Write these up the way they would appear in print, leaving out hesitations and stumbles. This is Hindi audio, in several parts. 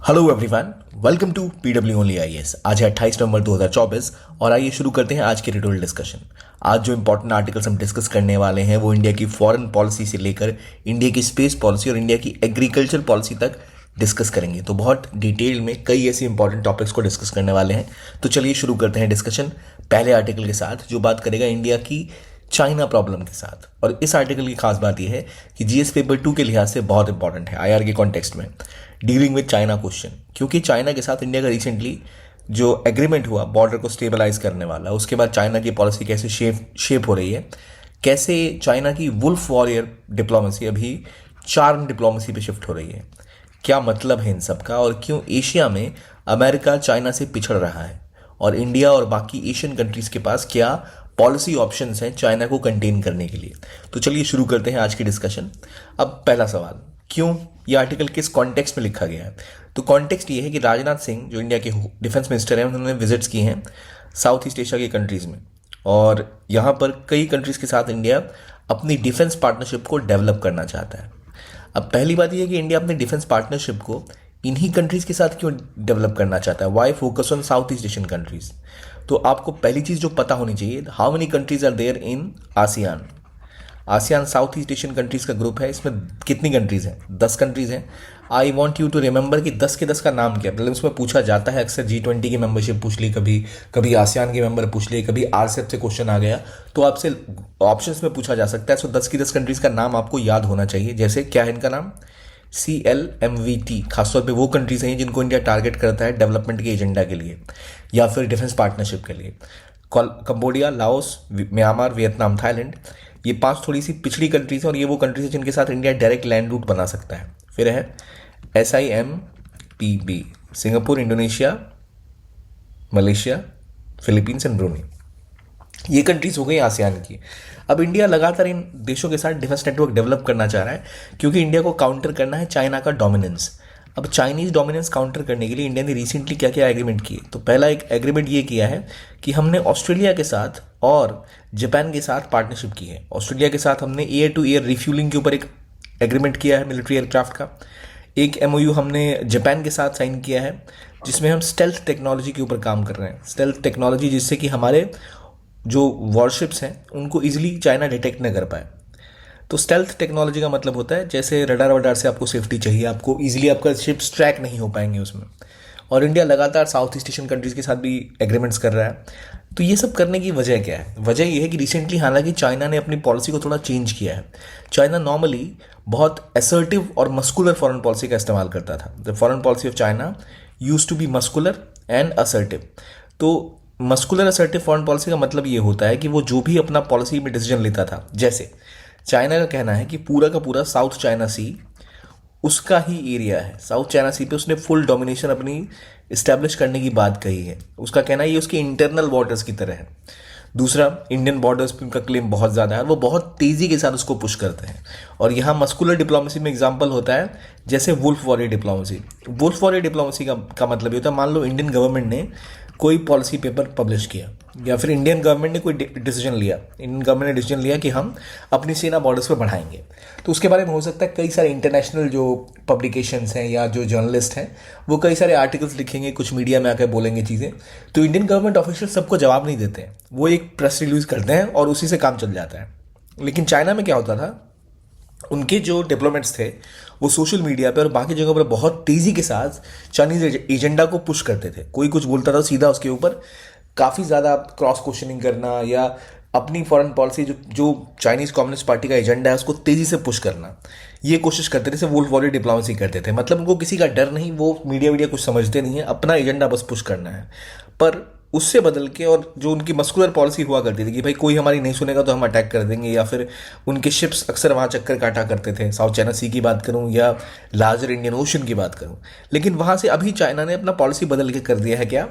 Hello everyone, welcome to PW only IAS. आज है 28 नवंबर 2024 और आइए शुरू करते हैं आज के एडिटोरियल डिस्कशन। आज जो इंपॉर्टेंट आर्टिकल्स हम डिस्कस करने वाले हैं वो इंडिया की फॉरेन पॉलिसी से लेकर इंडिया की स्पेस पॉलिसी और इंडिया की एग्रीकल्चर पॉलिसी तक डिस्कस करेंगे। तो बहुत डिटेल में कई ऐसे इंपॉर्टेंट टॉपिक्स को डिस्कस करने वाले हैं। तो चलिए शुरू करते हैं डिस्कशन पहले आर्टिकल के साथ, जो बात करेगा इंडिया की चाइना प्रॉब्लम के साथ। और इस आर्टिकल की खास बात यह है कि जीएस पेपर 2 के लिहाज से बहुत इंपॉर्टेंट है आईआर के कॉन्टेक्स्ट में, डीलिंग विद चाइना क्वेश्चन। क्योंकि चाइना के साथ इंडिया का रिसेंटली जो एग्रीमेंट हुआ बॉर्डर को स्टेबलाइज करने वाला, उसके बाद चाइना की पॉलिसी कैसे शेप हो रही है, कैसे चाइना की वुल्फ वॉरियर डिप्लोमेसी अभी चार्म डिप्लोमेसी पे शिफ्ट हो रही है, क्या मतलब है इन सब का, और क्यों एशिया में अमेरिका चाइना से पिछड़ रहा है और इंडिया और बाकी एशियन कंट्रीज के पास क्या पॉलिसी ऑप्शंस हैं चाइना को कंटेन करने के लिए। तो चलिए शुरू करते हैं आज की डिस्कशन। अब पहला सवाल, क्यों ये आर्टिकल किस कॉन्टेक्स्ट में लिखा गया है? तो कॉन्टेक्स्ट ये है कि राजनाथ सिंह जो इंडिया के डिफेंस मिनिस्टर हैं, उन्होंने विजिट्स की हैं साउथ ईस्ट एशिया की कंट्रीज़ में, और यहाँ पर कई कंट्रीज़ के साथ इंडिया अपनी डिफेंस पार्टनरशिप को डेवलप करना चाहता है। अब पहली बात यह है कि इंडिया अपनी डिफेंस पार्टनरशिप को इन्हीं कंट्रीज़ के साथ क्यों डेवलप करना चाहता है? Why focus on South East Asian countries? तो आपको पहली चीज़ जो पता होनी चाहिए, how many countries are there in ASEAN. ASEAN South East Asian countries का ग्रुप है, इसमें कितनी कंट्रीज़ हैं? 10 कंट्रीज़ हैं। I want you to remember कि 10 के 10 का नाम क्या है। मतलब इसमें पूछा जाता है अक्सर, G20 की मेंबरशिप पूछ ली, कभी कभी आसियान के मेंबर पूछ लिए, कभी आरसेप से क्वेश्चन आ गया, तो आपसे ऑप्शंस में पूछा जा सकता है। सो 10 की 10 कंट्रीज़ का नाम आपको याद होना चाहिए। जैसे क्या है इनका नाम? CLMVT। खासतौर पे वो कंट्रीज हैं जिनको इंडिया टारगेट करता है डेवलपमेंट के एजेंडा के लिए या फिर डिफेंस पार्टनरशिप के लिए। Cambodia, Laos, Myanmar, Vietnam, Thailand, ये 5 थोड़ी सी पिछड़ी कंट्रीज हैं और ये वो कंट्रीज हैं जिनके साथ इंडिया डायरेक्ट लैंड रूट बना सकता है। फिर है SIMPB, Singapore, Indonesia, Malaysia, Philippines and Brunei. ये कंट्रीज हो गई आसियान की। अब इंडिया लगातार इन देशों के साथ डिफेंस नेटवर्क डेवलप करना चाह रहा है क्योंकि इंडिया को काउंटर करना है चाइना का डोमिनेंस। अब चाइनीज डोमिनेंस काउंटर करने के लिए इंडिया ने रिसेंटली क्या क्या एग्रीमेंट किए? तो पहला एक एग्रीमेंट ये किया है कि हमने ऑस्ट्रेलिया के साथ और जापान के साथ पार्टनरशिप की है। ऑस्ट्रेलिया के साथ हमने एयर टू एयर रिफ्यूलिंग के ऊपर एक एग्रीमेंट किया है मिलिट्री एयरक्राफ्ट का। एक MOU हमने जापान के साथ साइन किया है जिसमें हम स्टेल्थ टेक्नोलॉजी के ऊपर काम कर रहे हैं। स्टेल्थ टेक्नोलॉजी जिससे कि हमारे जो वॉरशिप्स हैं उनको इजीली चाइना डिटेक्ट न कर पाए। तो स्टेल्थ टेक्नोलॉजी का मतलब होता है जैसे रडार वडार से आपको सेफ्टी चाहिए, आपको इजीली आपका शिप्स ट्रैक नहीं हो पाएंगे उसमें। और इंडिया लगातार साउथ ईस्ट एशियन कंट्रीज़ के साथ भी एग्रीमेंट्स कर रहा है। तो ये सब करने की वजह क्या है? वजह ये है कि रिसेंटली हालांकि चाइना ने अपनी पॉलिसी को थोड़ा चेंज किया है। चाइना नॉर्मली बहुत असर्टिव और मस्कुलर फॉरेन पॉलिसी का इस्तेमाल करता था। The foreign policy of China use to be muscular and assertive. तो मस्कुलर असर्टिव फॉरेन पॉलिसी का मतलब ये होता है कि वो जो भी अपना पॉलिसी में डिसीजन लेता था, जैसे चाइना का कहना है कि पूरा का पूरा साउथ चाइना सी उसका ही एरिया है, साउथ चाइना सी पे उसने फुल डोमिनेशन अपनी इस्टेब्लिश करने की बात कही है। उसका कहना है ये उसके इंटरनल वाटर्स की तरह है। दूसरा, इंडियन बॉर्डर्स पे उनका क्लेम बहुत ज़्यादा है और वो बहुत तेज़ी के साथ उसको पुश करते हैं। और यहाँ मस्कुलर डिप्लोमेसी में एग्जांपल होता है जैसे wolf warrior diplomacy. Wolf warrior diplomacy का मतलब ये होता है, मान लो इंडियन गवर्नमेंट ने कोई पॉलिसी पेपर पब्लिश किया या फिर इंडियन गवर्नमेंट ने कोई डिसीजन लिया, इंडियन गवर्नमेंट ने डिसीजन लिया कि हम अपनी सेना बॉर्डर्स पर बढ़ाएंगे, तो उसके बारे में हो सकता है कई सारे इंटरनेशनल जो पब्लिकेशंस हैं या जो जर्नलिस्ट हैं वो कई सारे आर्टिकल्स लिखेंगे, कुछ मीडिया में आकर बोलेंगे चीज़ें। तो इंडियन गवर्नमेंट ऑफिशियल सबको जवाब नहीं देते हैं, वो एक प्रेस रिलीज करते हैं और उसी से काम चल जाता है। लेकिन चाइना में क्या होता था, उनके जो डिप्लोमेट्स थे वो सोशल मीडिया पे और बाकी जगहों पर बहुत तेज़ी के साथ चाइनीज एजेंडा को पुश करते थे। कोई कुछ बोलता था सीधा उसके ऊपर काफ़ी ज़्यादा क्रॉस क्वेश्चनिंग करना या अपनी फॉरेन पॉलिसी जो चाइनीज़ कम्युनिस्ट पार्टी का एजेंडा है उसको तेज़ी से पुश करना, ये कोशिश करते थे। जैसे वुल्फ वॉरियर डिप्लोमेसी करते थे, मतलब उनको किसी का डर नहीं, वो मीडिया कुछ समझते नहीं है, अपना एजेंडा बस पुश करना है। पर उससे बदल के और जो उनकी मस्कुलर पॉलिसी हुआ करती थी कि भाई कोई हमारी नहीं सुनेगा तो हम अटैक कर देंगे, या फिर उनके शिप्स अक्सर वहाँ चक्कर काटा करते थे, साउथ चाइना सी की बात करूँ या लार्जर इंडियन ओशन की बात करूँ। लेकिन वहाँ से अभी चाइना ने अपना पॉलिसी बदल के कर दिया है क्या,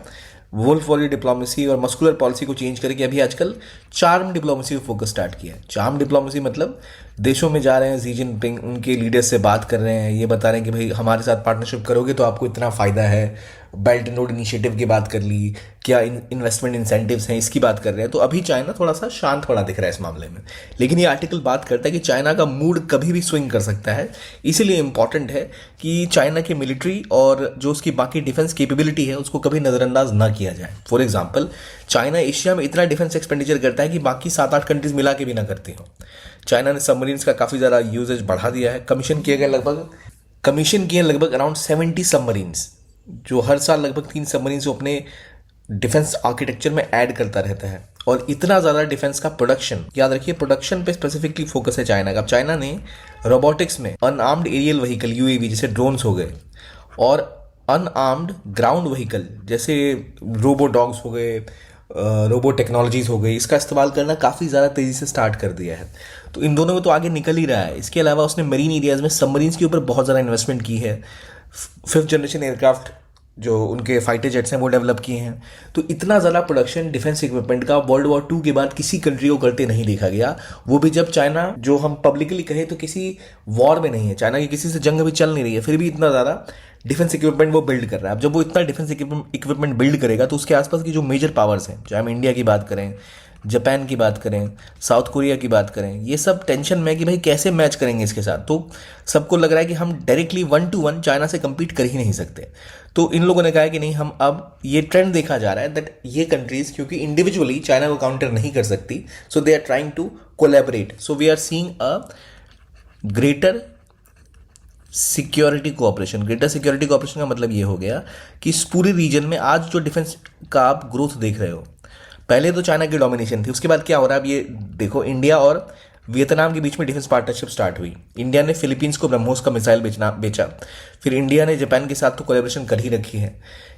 वुल्फ वॉरियर डिप्लोमेसी और मस्कुलर पॉलिसी को चेंज करके अभी आजकल चार्म डिप्लोमेसी पे फोकस स्टार्ट किया है। चार्म डिप्लोमेसी मतलब देशों में जा रहे हैं, जी जिनपिंग उनके लीडर से बात कर रहे हैं, ये बता रहे हैं कि भाई हमारे साथ पार्टनरशिप करोगे तो आपको इतना फ़ायदा है। बेल्ट एंड रोड इनिशिएटिव की बात कर ली, क्या इन्वेस्टमेंट इंसेंटिव्स हैं, इसकी बात कर रहे हैं। तो अभी चाइना थोड़ा सा शांत पड़ा दिख रहा है इस मामले में। लेकिन ये आर्टिकल बात करता है कि चाइना का मूड कभी भी स्विंग कर सकता है, इसीलिए इंपॉर्टेंट है कि चाइना की मिलिट्री और जो उसकी बाकी डिफेंस कैपेबिलिटी है उसको कभी नज़रअंदाज ना किया जाए। फॉर एग्जाम्पल, चाइना एशिया में इतना डिफेंस एक्सपेंडिचर करता है कि बाकी 7-8 कंट्रीज मिला के भी ना करती हो। चाइना ने सबमरीन्स का काफ़ी ज़्यादा यूजेज बढ़ा दिया है। कमीशन किए लगभग अराउंड 70 सबमरीन्स, जो हर साल लगभग 3 सबमरीन्स वो अपने डिफेंस आर्किटेक्चर में ऐड करता रहता है। और इतना ज़्यादा डिफेंस का प्रोडक्शन, याद रखिए प्रोडक्शन पे स्पेसिफिकली फोकस है चाइना का। अब चाइना ने रोबोटिक्स में अनआर्म्ड एरियल व्हीकल यूएवी जैसे ड्रोन्स हो गए, और अनआर्म्ड ग्राउंड व्हीकल जैसे रोबो डॉग्स हो गए, रोबो टेक्नोलॉजीज हो गई, इसका इस्तेमाल करना काफ़ी ज़्यादा तेज़ी से स्टार्ट कर दिया है। तो इन दोनों में तो आगे निकल ही रहा है। इसके अलावा उसने मरीन एरियाज़ में सबमरीन्स के ऊपर बहुत ज़्यादा इन्वेस्टमेंट की है। 5th जनरेशन एयरक्राफ्ट जो उनके फाइटर जेट्स हैं वो डेवलप किए हैं। तो इतना ज़्यादा प्रोडक्शन डिफेंस इक्विपमेंट का वर्ल्ड वॉर 2 के बाद किसी कंट्री को करते नहीं देखा गया। वो भी जब चाइना, जो हम पब्लिकली कहें तो किसी वॉर में नहीं है, चाइना की किसी से जंग अभी चल नहीं रही है, फिर भी इतना ज़्यादा डिफेंस इक्विपमेंट वो बिल्ड कर रहा है। अब जब वो इतना डिफेंस इक्विपमेंट बिल्ड करेगा तो उसके आसपास की जो मेजर पावर्स हैं, चाहे हम इंडिया की बात करें, जापान की बात करें, साउथ कोरिया की बात करें, ये सब टेंशन में कि भाई कैसे मैच करेंगे इसके साथ। तो सबको लग रहा है कि हम डायरेक्टली 1-to-1 चाइना से compete कर ही नहीं सकते। तो इन लोगों ने कहा है कि नहीं, हम अब ये ट्रेंड देखा जा रहा है दैट ये कंट्रीज क्योंकि इंडिविजुअली चाइना को काउंटर नहीं कर सकती, so they are trying to collaborate. So we are seeing a greater security cooperation. Greater security cooperation का मतलब ये हो गया कि इस पूरे रीजन में आज जो डिफेंस का आप ग्रोथ देख रहे हो, पहले तो चाइना की डोमिनेशन थी, उसके बाद क्या हो रहा है अब ये देखो, इंडिया और वियतनाम के बीच में डिफेंस पार्टनरशिप स्टार्ट हुई। इंडिया ने फिलीपींस को ब्रह्मोस का मिसाइल बेचा, फिर इंडिया ने जापान के साथ तो कोलैबोरेशन कर ही रखी है।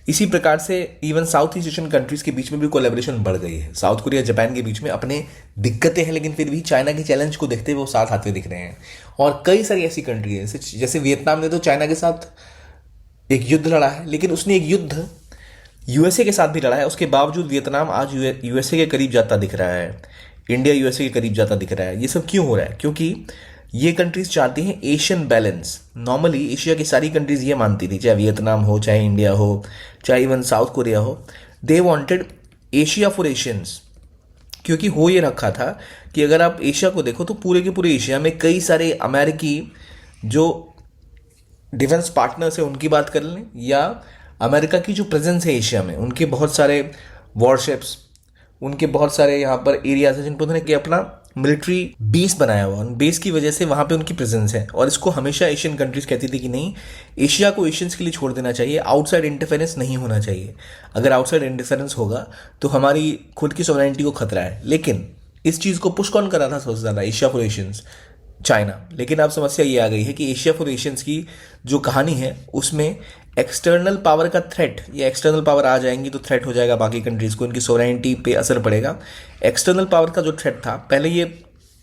इसी प्रकार से even south East Asian countries के बीच में भी कोलैबोरेशन बढ़ गई है। साउथ कोरिया जापान के बीच में अपने दिक्कतें हैं, लेकिन फिर भी चाइना के चैलेंज को देखते हुए वो साथ आते दिख रहे हैं। और कई सारी ऐसी कंट्री है जैसे वियतनाम ने तो चाइना के साथ एक युद्ध लड़ा है, लेकिन उसने एक युद्ध यूएसए के साथ भी लड़ा है। उसके बावजूद वियतनाम आज यूएसए के करीब जाता दिख रहा है, इंडिया यूएसए के करीब जाता दिख रहा है। ये सब क्यों हो रहा है? क्योंकि ये कंट्रीज चाहती हैं एशियन बैलेंस। नॉर्मली एशिया की सारी कंट्रीज ये मानती थी, चाहे वियतनाम हो, चाहे इंडिया हो, चाहे इवन साउथ कोरिया हो, they wanted Asia for Asians. क्योंकि हो ये रखा था कि अगर आप एशिया को देखो तो पूरे के पूरे एशिया में कई सारे अमेरिकी जो डिफेंस पार्टनर्स हैं उनकी बात कर लें, या अमेरिका की जो प्रेजेंस है एशिया में, उनके बहुत सारे वॉरशिप्स, उनके बहुत सारे यहाँ पर एरियाज हैं जिन पर उन्होंने अपना मिलिट्री बेस बनाया हुआ। उन बेस की वजह से वहाँ पे उनकी प्रेजेंस है। और इसको हमेशा एशियन कंट्रीज कहती थी कि नहीं, एशिया को एशियंस के लिए छोड़ देना चाहिए, आउटसाइड इंटरफेरेंस नहीं होना चाहिए। अगर आउटसाइड इंटरफेरेंस होगा तो हमारी खुद की सॉवरेनिटी को खतरा है। लेकिन इस चीज़ को पुश कौन कर रहा था सबसे ज़्यादा? Asia for Asians, China. लेकिन अब समस्या ये आ गई है कि एशिया फॉर एशियंस की जो कहानी है उसमें एक्सटर्नल पावर का थ्रेट, या एक्सटर्नल पावर आ जाएंगी तो थ्रेट हो जाएगा बाकी कंट्रीज को, इनकी सोवरेनिटी पे असर पड़ेगा। एक्सटर्नल पावर का जो थ्रेट था, पहले ये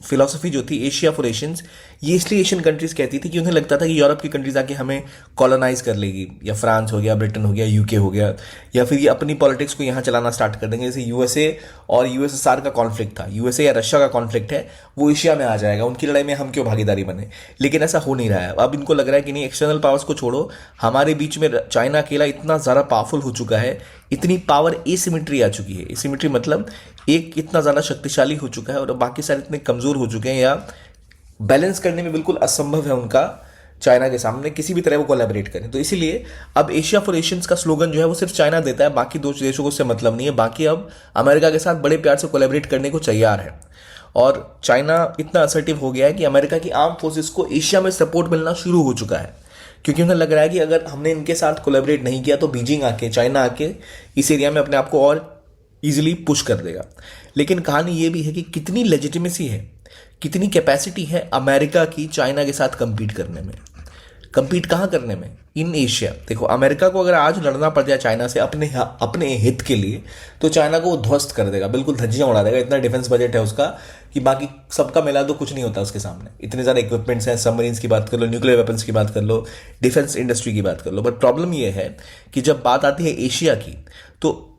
फिलॉसफी जो थी एशिया फॉर एशियंस, ये इसलिए एशियन कंट्रीज कहती थी कि उन्हें लगता था कि यूरोप की कंट्रीज आके हमें कॉलोनाइज कर लेगी, या फ्रांस हो गया, ब्रिटेन हो गया, यूके हो गया, या फिर ये अपनी पॉलिटिक्स को यहाँ चलाना स्टार्ट कर देंगे। जैसे यूएसए और यूएसएसआर का कॉन्फ्लिक्ट था, यूएसए या रशिया का कॉन्फ्लिक्ट है, वो एशिया में आ जाएगा, उनकी लड़ाई में हम क्यों भागीदारी बने। लेकिन ऐसा हो नहीं रहा है। अब इनको लग रहा है कि नहीं, एक्सटर्नल पावर्स को छोड़ो, हमारे बीच में चाइना अकेला इतना ज़्यादा पावरफुल हो चुका है, इतनी पावर एसिमेट्री आ चुकी है। एसिमेट्री मतलब एक इतना ज़्यादा शक्तिशाली हो चुका है और बाकी सारे इतने कमज़ोर हो चुके हैं, या बैलेंस करने में बिल्कुल असंभव है उनका चाइना के सामने किसी भी तरह वो कोलैबोरेट करें। तो इसीलिए अब एशिया फॉर एशियंस का स्लोगन जो है वो सिर्फ चाइना देता है, बाकी दो देशों को उससे मतलब नहीं है। बाकी अब अमेरिका के साथ बड़े प्यार से कोलैबोरेट करने को तैयार है। और चाइना इतना असर्टिव हो गया है कि अमेरिका की आर्म फोर्सेस को एशिया में सपोर्ट मिलना शुरू हो चुका है, क्योंकि उन्हें लग रहा है कि अगर हमने इनके साथ कोलैबोरेट नहीं किया तो बीजिंग आके, चाइना आके इस एरिया में अपने आप को और ईजिली पुश कर देगा। लेकिन कहानी ये भी है कि कितनी लेजिटिमेसी है, कितनी कैपेसिटी है अमेरिका की चाइना के साथ compete करने में। compete कहाँ करने में? In Asia. देखो, अमेरिका को अगर आज लड़ना पड़ जाए चाइना से अपने हित के लिए, तो चाइना को वो ध्वस्त कर देगा, बिल्कुल धज्जियां उड़ा देगा। इतना डिफेंस बजट है उसका कि बाकी सबका मिला दो कुछ नहीं होता उसके सामने। इतने ज़्यादा इक्विपमेंट्स हैं, सबमरीन्स की बात कर लो, न्यूक्लियर वेपन्स की बात कर लो, डिफेंस इंडस्ट्री की बात कर लो। बट प्रॉब्लम ये है कि जब बात आती है एशिया की, तो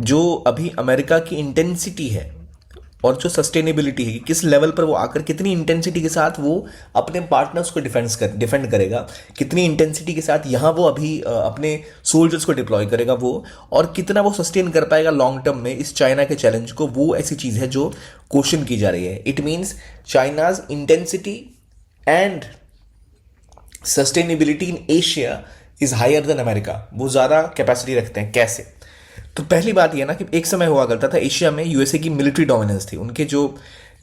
जो अभी अमेरिका की इंटेंसिटी है और जो सस्टेनेबिलिटी है कि किस लेवल पर वो आकर कितनी इंटेंसिटी के साथ वो अपने पार्टनर्स को डिफेंड करेगा, कितनी इंटेंसिटी के साथ यहाँ वो अभी अपने सोल्जर्स को डिप्लॉय करेगा वो, और कितना वो सस्टेन कर पाएगा लॉन्ग टर्म में इस चाइना के चैलेंज को, वो ऐसी चीज़ है जो क्वेश्चन की जा रही है. It means China's intensity and sustainability in Asia is higher than America. वो ज़्यादा कैपेसिटी रखते हैं. कैसे? तो पहली बात यह ना कि एक समय हुआ करता था एशिया में यूएसए की मिलिट्री डोमिनेंस थी. उनके जो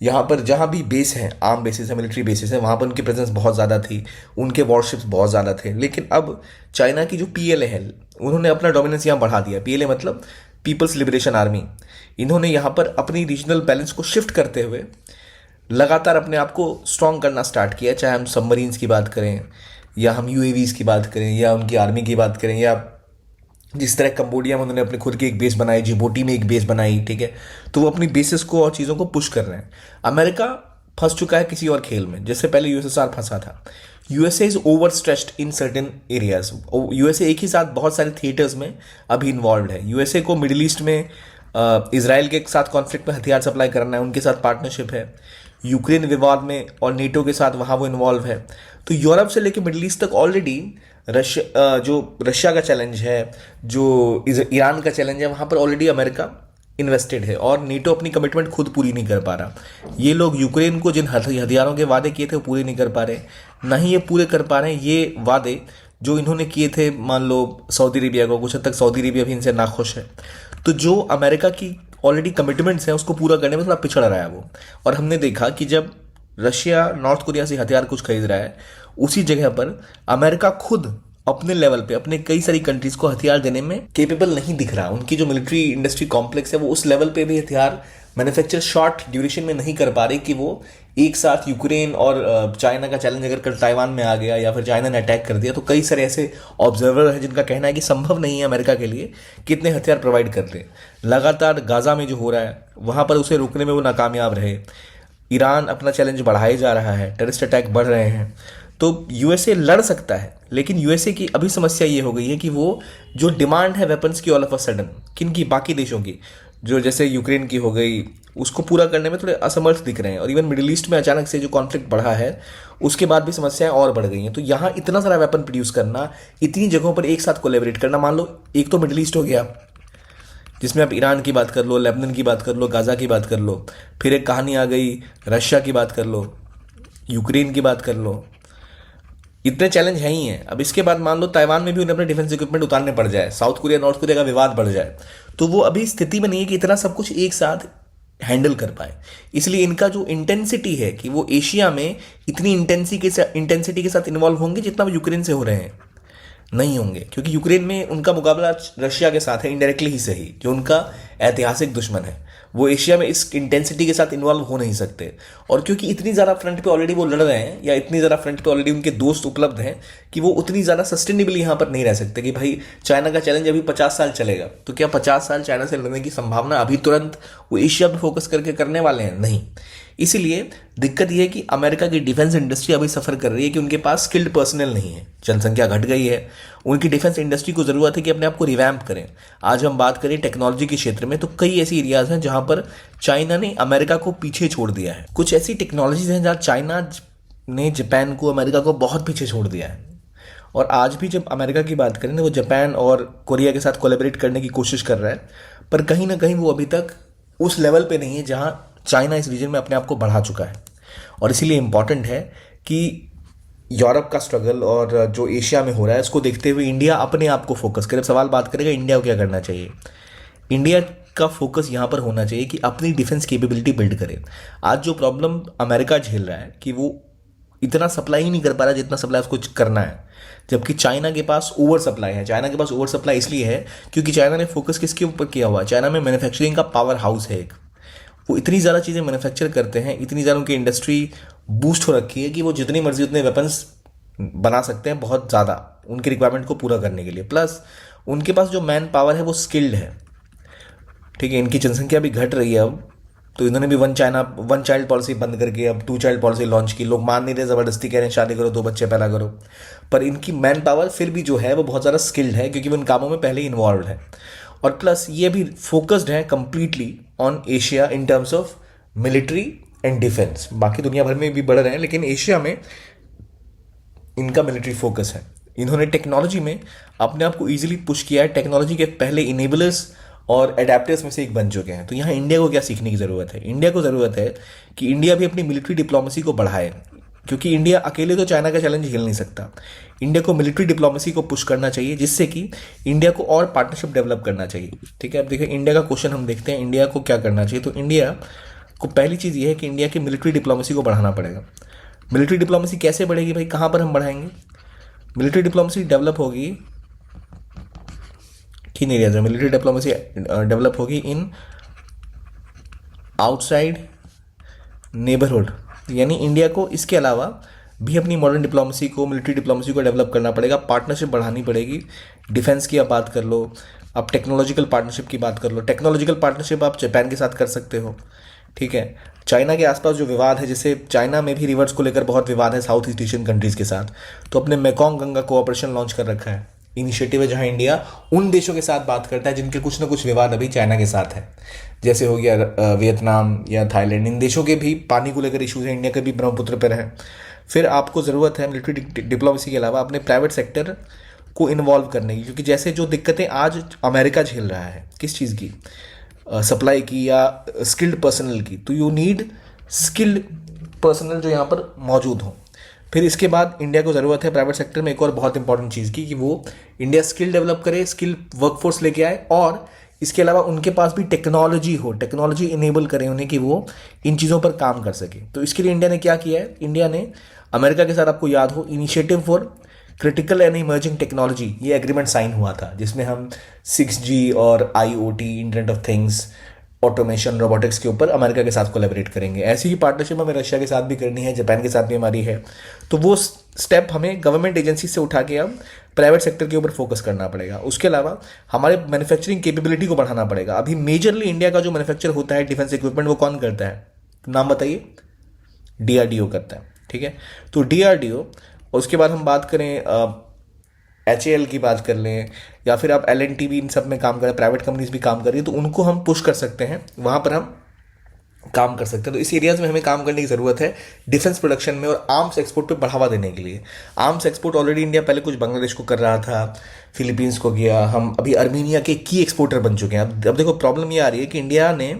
यहाँ पर जहाँ भी बेस हैं, आर्म बेसिस है, मिलिट्री बेसिस है, वहाँ पर उनकी प्रेजेंस बहुत ज़्यादा थी, उनके वॉरशिप्स बहुत ज़्यादा थे. लेकिन अब चाइना की जो पीएलए है, उन्होंने अपना डोमिनेंस यहाँ बढ़ा दिया. पीएलए मतलब पीपल्स लिबरेशन आर्मी. इन्होंने यहाँ पर अपनी रीजनल बैलेंस को शिफ्ट करते हुए लगातार अपने आप को स्ट्रॉन्ग करना स्टार्ट किया. चाहे हम सबमरीन्स की बात करें, या हम यूएवीज की बात करें, या उनकी आर्मी की बात करें, या जिस तरह कंबोडिया में उन्होंने अपनी खुद की एक बेस बनाई, जिबूटी में एक बेस बनाई. ठीक है, तो वो अपनी बेसिस को और चीज़ों को पुश कर रहे हैं. अमेरिका फंस चुका है किसी और खेल में, जैसे पहले यूएसएसआर फंसा था. USA is over stretched in certain areas. USA एक ही साथ बहुत सारे थिएटर्स में अभी इन्वॉल्व है. यूएसए को मिडिल ईस्ट में इसराइल के साथ कॉन्फ्लिक्ट में हथियार सप्लाई करना है, उनके साथ पार्टनरशिप है. यूक्रेन विवाद में और नेटो के साथ वहाँ वो इन्वॉल्व है. तो यूरोप से लेकर मिडिल ईस्ट तक ऑलरेडी जो रशिया का चैलेंज है, जो ईरान का चैलेंज है, वहाँ पर ऑलरेडी अमेरिका इन्वेस्टेड है, और नेटो अपनी कमिटमेंट खुद पूरी नहीं कर पा रहा. ये लोग यूक्रेन को जिन हथियारों के वादे किए थे वो पूरे नहीं कर पा रहे. ना ही ये पूरे कर पा रहे हैं ये वादे जो इन्होंने किए थे, मान लो सऊदी अरेबिया को. कुछ हद तक सऊदी अरेबिया भी इनसे नाखुश है. तो जो अमेरिका की ऑलरेडी कमिटमेंट्स हैं उसको पूरा करने में थोड़ा पिछड़ रहा है वो. और हमने देखा कि जब रशिया नॉर्थ कोरिया से हथियार कुछ खरीद रहा है, उसी जगह पर अमेरिका खुद अपने लेवल पे अपने कई सारी कंट्रीज को हथियार देने में केपेबल नहीं दिख रहा. उनकी जो मिलिट्री इंडस्ट्री कॉम्प्लेक्स है वो उस लेवल पे भी हथियार मैन्युफैक्चर शॉर्ट ड्यूरेशन में नहीं कर पा रहे कि वो एक साथ यूक्रेन और चाइना का चैलेंज अगर कल ताइवान में आ गया या फिर चाइना ने अटैक कर दिया, तो कई सारे ऐसे ऑब्जर्वर हैं जिनका कहना है कि संभव नहीं है अमेरिका के लिए कितने हथियार प्रोवाइड कर दे. लगातार गाजा में जो हो रहा है वहाँ पर उसे रोकने में वो नाकामयाब रहे. ईरान अपना चैलेंज बढ़ाए जा रहा है, टेररिस्ट अटैक बढ़ रहे हैं. तो यूएसए लड़ सकता है, लेकिन यूएसए की अभी समस्या ये हो गई है कि वो जो डिमांड है वेपन्स की ऑल ऑफ अ सडन, किन की, बाकी देशों की, जो जैसे यूक्रेन की हो गई, उसको पूरा करने में थोड़े असमर्थ दिख रहे हैं. और इवन मिडिल ईस्ट में अचानक से जो कॉन्फ्लिक्ट बढ़ा है उसके बाद भी समस्याएं और बढ़ गई हैं. तो यहाँ इतना सारा वेपन प्रोड्यूस करना, इतनी जगहों पर एक साथ कोलेबरेट करना, मान लो एक तो मिडिल ईस्ट हो गया जिसमें आप ईरान की बात कर लो, लेबनान की बात कर लो, गाजा की बात कर लो, फिर एक कहानी आ गई रशिया की बात कर लो, यूक्रेन की बात कर लो. इतने चैलेंज है ही हैं. अब इसके बाद मान लो ताइवान में भी उन्हें अपने डिफेंस इक्विपमेंट उतारने पड़ जाए, साउथ कोरिया नॉर्थ कोरिया का विवाद बढ़ जाए, तो वो अभी स्थिति में नहीं है कि इतना सब कुछ एक साथ हैंडल कर पाए. इसलिए इनका जो इंटेंसिटी है कि वो एशिया में इतनी इंटेंसिटी के साथ इन्वॉल्व होंगे जितना वो यूक्रेन से हो रहे हैं, नहीं होंगे. क्योंकि यूक्रेन में उनका मुकाबला रशिया के साथ है, इनडायरेक्टली ही सही, जो उनका ऐतिहासिक दुश्मन है. वो एशिया में इस इंटेंसिटी के साथ इन्वॉल्व हो नहीं सकते. और क्योंकि इतनी ज़्यादा फ्रंट पे ऑलरेडी वो लड़ रहे हैं, या इतनी ज़्यादा फ्रंट पे ऑलरेडी उनके दोस्त उपलब्ध हैं, कि वो उतनी ज़्यादा सस्टेनेबली यहाँ पर नहीं रह सकते कि भाई चाइना का चैलेंज अभी 50 साल चलेगा, तो क्या 50 साल चाइना से लड़ने की संभावना अभी तुरंत वो एशिया पर फोकस करके करने वाले हैं? नहीं. इसीलिए दिक्कत यह है कि अमेरिका की डिफेंस इंडस्ट्री अभी सफ़र कर रही है कि उनके पास स्किल्ड पर्सनल नहीं है, जनसंख्या घट गई है. उनकी डिफेंस इंडस्ट्री को ज़रूरत है कि अपने आप को रिवैम्प करें. आज हम बात करें टेक्नोलॉजी के क्षेत्र में, तो कई ऐसी एरियाज़ हैं जहां पर चाइना ने अमेरिका को पीछे छोड़ दिया है. कुछ ऐसी टेक्नोलॉजीज हैं जहां चाइना ने जापान को, अमेरिका को बहुत पीछे छोड़ दिया है. और आज भी जब अमेरिका की बात करें तो वो जापान और कोरिया के साथ कोलैबोरेट करने की कोशिश कर रहा है, पर कहीं ना कहीं वो अभी तक उस लेवल पे नहीं है जहां चाइना इस रीजन में अपने आप को बढ़ा चुका है. और इसीलिए इम्पॉर्टेंट है कि यूरोप का स्ट्रगल और जो एशिया में हो रहा है उसको देखते हुए इंडिया अपने आप को फोकस करे. सवाल बात करेगा इंडिया को क्या करना चाहिए. इंडिया का फोकस यहाँ पर होना चाहिए कि अपनी डिफेंस कैपेबिलिटी बिल्ड करे. आज जो प्रॉब्लम अमेरिका झेल रहा है कि वो इतना सप्लाई ही नहीं कर पा रहा जितना सप्लाई उसको करना है, जबकि चाइना के पास ओवर सप्लाई है. चाइना के पास ओवर सप्लाई इसलिए है क्योंकि चाइना ने फोकस किसके ऊपर किया हुआ है. चाइना में मैन्युफैक्चरिंग का पावर हाउस है एक. वो इतनी ज़्यादा चीज़ें मैन्युफैक्चर करते हैं, इतनी ज़्यादा उनकी इंडस्ट्री बूस्ट हो रखी है कि वो जितनी मर्जी उतने वेपन्स बना सकते हैं, बहुत ज़्यादा उनकी रिक्वायरमेंट को पूरा करने के लिए. प्लस उनके पास जो मैन पावर है वो स्किल्ड है. ठीक है, इनकी जनसंख्या भी घट रही है अब, तो इन्होंने भी वन चाइल्ड पॉलिसी बंद करके अब 2 चाइल्ड पॉलिसी लॉन्च की. लोग मान नहीं रहे, ज़बरदस्ती कह रहे हैं शादी करो, 2 बच्चे पैदा करो. पर इनकी मैन पावर फिर भी जो है वो बहुत ज़्यादा स्किल्ड है क्योंकि वो इन कामों में पहले ही इन्वॉल्व है. और प्लस ये भी फोकस्ड है completely on Asia in terms of military and defence. बाकी दुनिया भर में भी बढ़ रहे हैं, लेकिन एशिया में इनका मिलिट्री फोकस है। इन्होंने टेक्नोलॉजी में अपने आप को ईजिली पुश किया है, टेक्नोलॉजी के पहले इनेबलर्स और एडेप्टर्स में से एक बन चुके हैं। तो यहाँ इंडिया को क्या सीखने की ज़रूरत है? इंडिया को ज़रूरत है कि इंडिया भी अपनी मिलिट्री डिप्लोमेसी को बढ़ाए, क्योंकि इंडिया अकेले तो चाइना का चैलेंज झेल नहीं सकता। इंडिया को मिलिट्री डिप्लोमेसी को पुश करना चाहिए, जिससे कि इंडिया को और पार्टनरशिप डेवलप करना चाहिए। ठीक है, अब देखिए इंडिया का क्वेश्चन हम देखते हैं, इंडिया को क्या करना चाहिए। तो इंडिया को पहली चीज़ ये है कि इंडिया की मिलिट्री डिप्लोमेसी को बढ़ाना पड़ेगा। मिलिट्री डिप्लोमेसी कैसे बढ़ेगी भाई, कहाँ पर हम बढ़ाएंगे? मिलिट्री डिप्लोमेसी डेवलप होगी किन एरियाज में? मिलिट्री डिप्लोमेसी डेवलप होगी इन आउटसाइड नेबरहुड, यानी इंडिया को इसके अलावा भी अपनी मॉडर्न डिप्लोमेसी को, मिलिट्री डिप्लोमेसी को डेवलप करना पड़ेगा, पार्टनरशिप बढ़ानी पड़ेगी। डिफेंस की आप बात कर लो, आप टेक्नोलॉजिकल पार्टनरशिप की बात कर लो। टेक्नोलॉजिकल पार्टनरशिप आप जापान के साथ कर सकते हो। ठीक है, चाइना के आसपास जो विवाद है, जैसे चाइना में भी रिवर्स को लेकर बहुत विवाद है साउथ ईस्ट एशियन कंट्रीज़ के साथ, तो अपने मेकोंग गंगा कोऑपरेशन लॉन्च कर रखा है। इनिशिएटिव है जहां इंडिया उन देशों के साथ बात करता है जिनके कुछ ना कुछ विवाद अभी चाइना के साथ है, जैसे हो गया वियतनाम या थाईलैंड। इन देशों के भी पानी को लेकर इशूज़ हैं, इंडिया के भी ब्रह्मपुत्र पर है। फिर आपको ज़रूरत है मिलिट्री डिप्लोमेसी के अलावा अपने प्राइवेट सेक्टर को इन्वॉल्व करने की, क्योंकि जैसे जो दिक्कतें आज अमेरिका झेल रहा है, किस चीज़ की, सप्लाई की या स्किल्ड पर्सनल की, तो यू नीड स्किल्ड पर्सनल जो यहाँ पर मौजूद हो। फिर इसके बाद इंडिया को ज़रूरत है प्राइवेट सेक्टर में एक और बहुत इंपॉर्टेंट चीज़ की, कि वो इंडिया स्किल डेवलप करे, स्किल वर्कफोर्स लेके आए, और इसके अलावा उनके पास भी टेक्नोलॉजी हो, टेक्नोलॉजी इनेबल करें उन्हें कि वो इन चीज़ों पर काम कर सके। तो इसके लिए इंडिया ने क्या किया है? इंडिया ने अमेरिका के साथ, आपको याद हो, initiative for critical and emerging technology, ये एग्रीमेंट साइन हुआ था, जिसमें हम 6G और IoT, internet of things, automation, robotics के ऊपर अमेरिका के साथ कोलैबोरेट करेंगे। ऐसी ही पार्टनरशिप हमें रशिया के साथ भी करनी है, जापान के साथ भी हमारी है। तो वो स्टेप हमें गवर्नमेंट एजेंसी से उठा के अब प्राइवेट सेक्टर के ऊपर फोकस करना पड़ेगा। उसके अलावा हमारे मैन्युफैक्चरिंग कैपेबिलिटी को बढ़ाना पड़ेगा। अभी मेजरली इंडिया का जो मैन्युफैक्चर होता है डिफेंस इक्विपमेंट, वो कौन करता है? नाम बताइए। DRDO करता है। ठीक है, तो DRDO, उसके बाद हम बात करें HAL की बात कर लें, या फिर आप L&T भी इन सब में काम करें, प्राइवेट कंपनीज भी काम कर रही है, तो उनको हम पुश कर सकते हैं, वहाँ पर हम काम कर सकते हैं। तो इस एरियाज में हमें काम करने की ज़रूरत है डिफेंस प्रोडक्शन में, और आर्म्स एक्सपोर्ट पे बढ़ावा देने के लिए। आर्म्स एक्सपोर्ट ऑलरेडी इंडिया पहले कुछ बांग्लादेश को कर रहा था, फिलीपींस को किया, हम अभी अर्मीनिया के की एक्सपोर्टर बन चुके हैं। अब देखो प्रॉब्लम ये आ रही है कि इंडिया ने